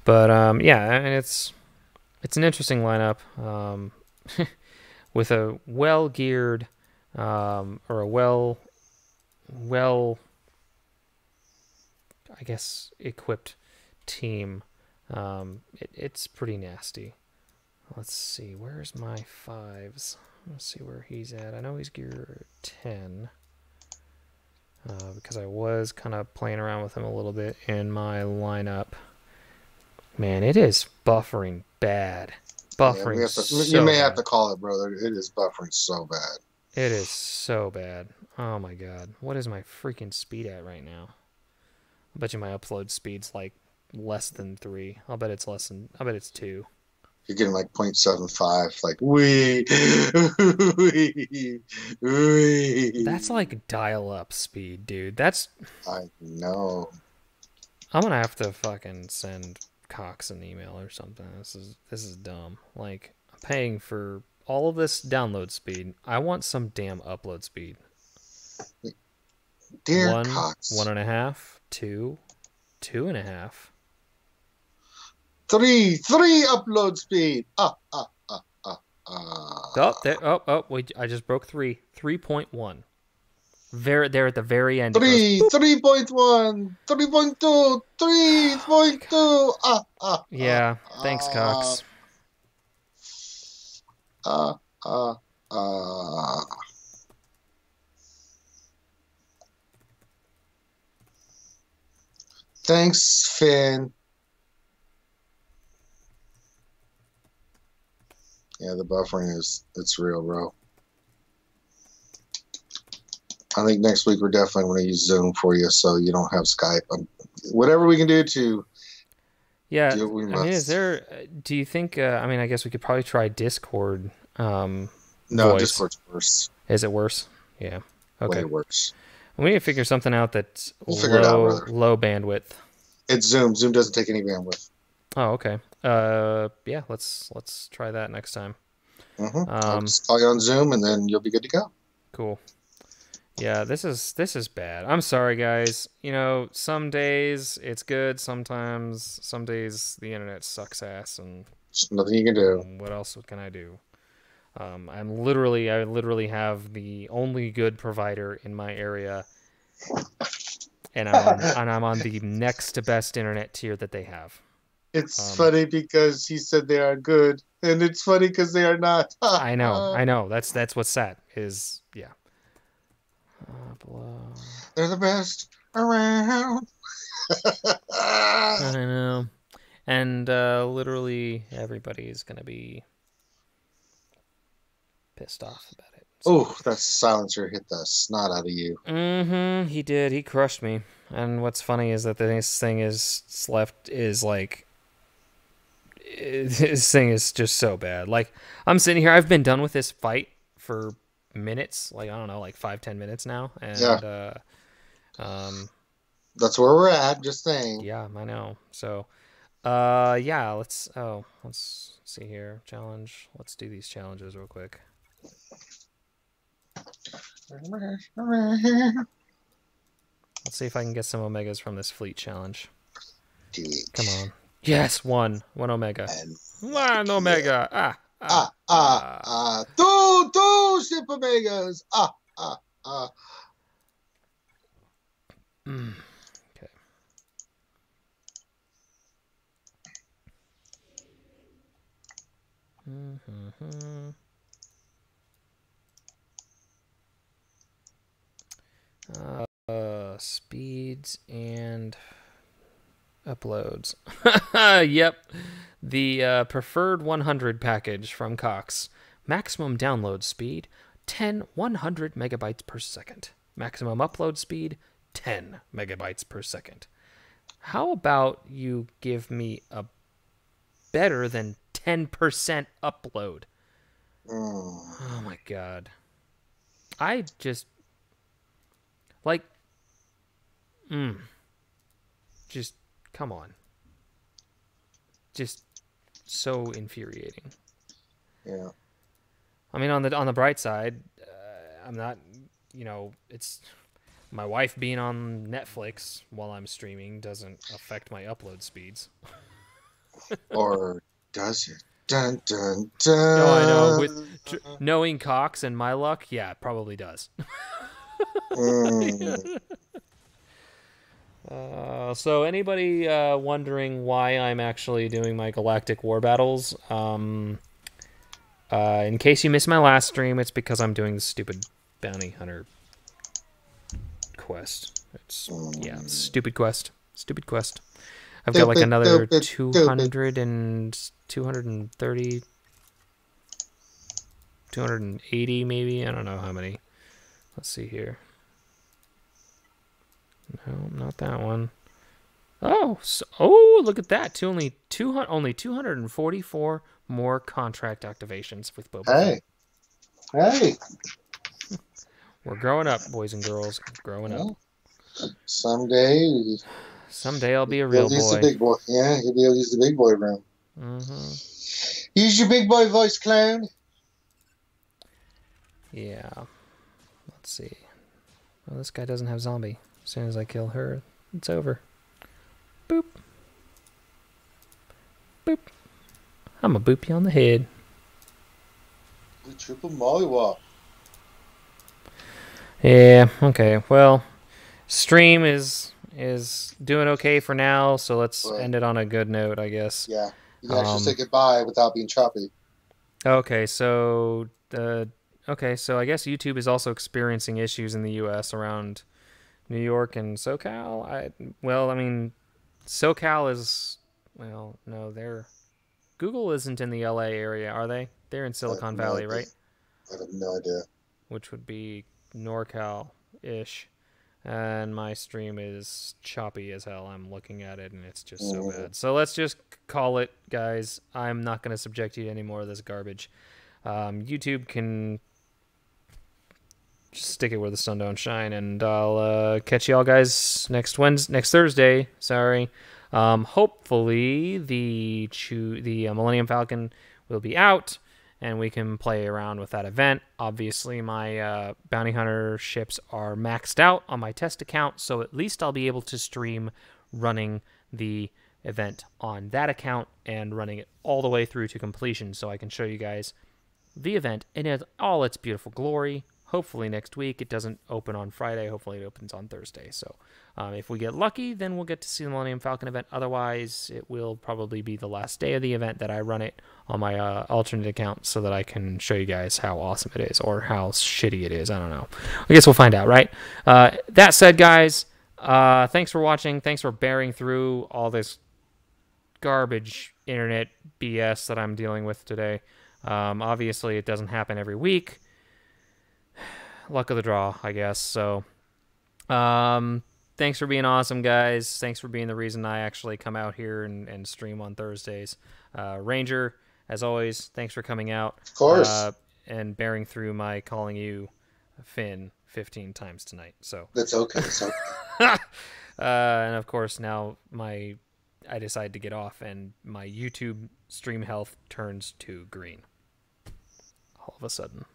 S1: But yeah, and it's an interesting lineup with a well geared or a well I guess equipped team. It's pretty nasty. Let's see, where's my fives? Let's see where he's at. I know he's gear 10 because I was kind of playing around with him a little bit in my lineup. Man, it is buffering bad. Buffering
S2: you may have to call it, brother. It is buffering so bad.
S1: It is so bad. Oh my god. What is my freaking speed at right now? I bet you my upload speed's like less than 3. I bet it's 2.
S2: You're getting like 0.75. Like,
S1: That's like dial-up speed, dude.
S2: I know.
S1: I'm gonna have to fucking send Cox an email or something. This is dumb. Like, I'm paying for all of this download speed. I want some damn upload speed.
S2: Dear Cox.
S1: 1.5, 2, 2.5.
S2: 3 upload speed.
S1: Wait, I just broke 3. 3.1. There at the very end.
S2: 3.1, 3.2, 3.2.
S1: Yeah, thanks, Cox.
S2: Thanks, Finn. Yeah, the buffering it's real, bro. I think next week we're definitely going to use Zoom for you, so you don't have Skype. Whatever we can do to.
S1: Yeah, I mean, do you think? I guess we could probably try Discord.
S2: No,
S1: voice.
S2: Discord's worse.
S1: Is it worse? Yeah. Okay.
S2: Way worse.
S1: We need to figure something out that's low bandwidth.
S2: It's Zoom. Zoom doesn't take any bandwidth.
S1: Oh, okay. Yeah, let's try that next time.
S2: I'll just call you on Zoom, and then you'll be good to go.
S1: Cool. Yeah, this is bad. I'm sorry, guys. You know, some days it's good. Some days the internet sucks ass, and
S2: there's nothing you can do.
S1: What else can I do? I literally have the only good provider in my area, and I'm on the next to best internet tier that they have.
S2: It's funny because he said they are good, and it's funny because they are not.
S1: I know. That's what's sad. Is yeah.
S2: They're the best around.
S1: I know. And literally everybody is gonna be pissed off about it.
S2: So. Oh, that silencer hit the snot out of you.
S1: Mm-hmm. He did. He crushed me. And what's funny is that the next thing is left is like. This thing is just so bad. Like, I'm sitting here. I've been done with this fight for minutes. Like, I don't know, like 5-10 minutes now. And,
S2: yeah. That's where we're at. Just saying.
S1: Yeah, I know. So, yeah. Let's see here. Challenge. Let's do these challenges real quick. Let's see if I can get some Omegas from this fleet challenge. Come on. Yes, one Omega. One Omega.
S2: Two ship Omegas.
S1: Okay. Speeds and Uploads. Yep. The preferred 100 package from Cox. Maximum download speed 100 megabytes per second. Maximum upload speed 10 megabytes per second. How about you give me a better than 10% upload? Oh my god. I just like just come on. Just so infuriating.
S2: Yeah.
S1: I mean, on the bright side, I'm not, it's my wife being on Netflix while I'm streaming doesn't affect my upload speeds.
S2: Or does it? Dun, dun, dun.
S1: Oh, I know. With knowing Cox and my luck, yeah, it probably does. So anybody wondering why I'm actually doing my Galactic War Battles, in case you missed my last stream, it's because I'm doing the stupid bounty hunter quest. It's stupid quest. Stupid quest. I've got like another 200 and 230, 280 maybe. I don't know how many. Let's see here. No, not that one. Oh, look at that. Only 244 more contract activations with Boba Fett.
S2: Hey.
S1: We're growing up, boys and girls. Growing up.
S2: Someday
S1: I'll be a real boy.
S2: The big boy. Yeah, he'll be able to use the big boy room. Use your big boy voice, clown.
S1: Yeah. Let's see. Well, this guy doesn't have zombie. As soon as I kill her, it's over. Boop. Boop. I'm a boop you on the head.
S2: The triple mollywop.
S1: Yeah, okay. Well, stream is doing okay for now, so let's end it on a good note, I guess.
S2: Yeah. You can actually say goodbye without being choppy.
S1: Okay, so I guess YouTube is also experiencing issues in the US around New York and SoCal. SoCal is no, Google isn't in the LA area, are they? They're in Silicon Valley, right?
S2: I have no idea.
S1: Which would be NorCal-ish. And my stream is choppy as hell. I'm looking at it, and it's just so bad. So let's just call it, guys. I'm not going to subject you to any more of this garbage. YouTube can just stick it where the sun don't shine, and I'll catch y'all guys next Thursday. Sorry. Hopefully the Millennium Falcon will be out, and we can play around with that event. Obviously, my bounty hunter ships are maxed out on my test account, so at least I'll be able to stream running the event on that account and running it all the way through to completion, so I can show you guys the event in all its beautiful glory. Hopefully next week. It doesn't open on Friday. Hopefully it opens on Thursday. So if we get lucky, then we'll get to see the Millennium Falcon event. Otherwise, it will probably be the last day of the event that I run it on my alternate account so that I can show you guys how awesome it is or how shitty it is. I don't know. I guess we'll find out, right? That said, guys, thanks for watching. Thanks for bearing through all this garbage internet BS that I'm dealing with today. Obviously, it doesn't happen every week. Luck of the draw, I guess. So, thanks for being awesome, guys. Thanks for being the reason I actually come out here and stream on Thursdays. Ranger, as always, thanks for coming out.
S2: Of course.
S1: And bearing through my calling you Finn 15 times tonight. So
S2: that's okay. It's okay.
S1: And of course, now I decide to get off, and my YouTube stream health turns to green all of a sudden.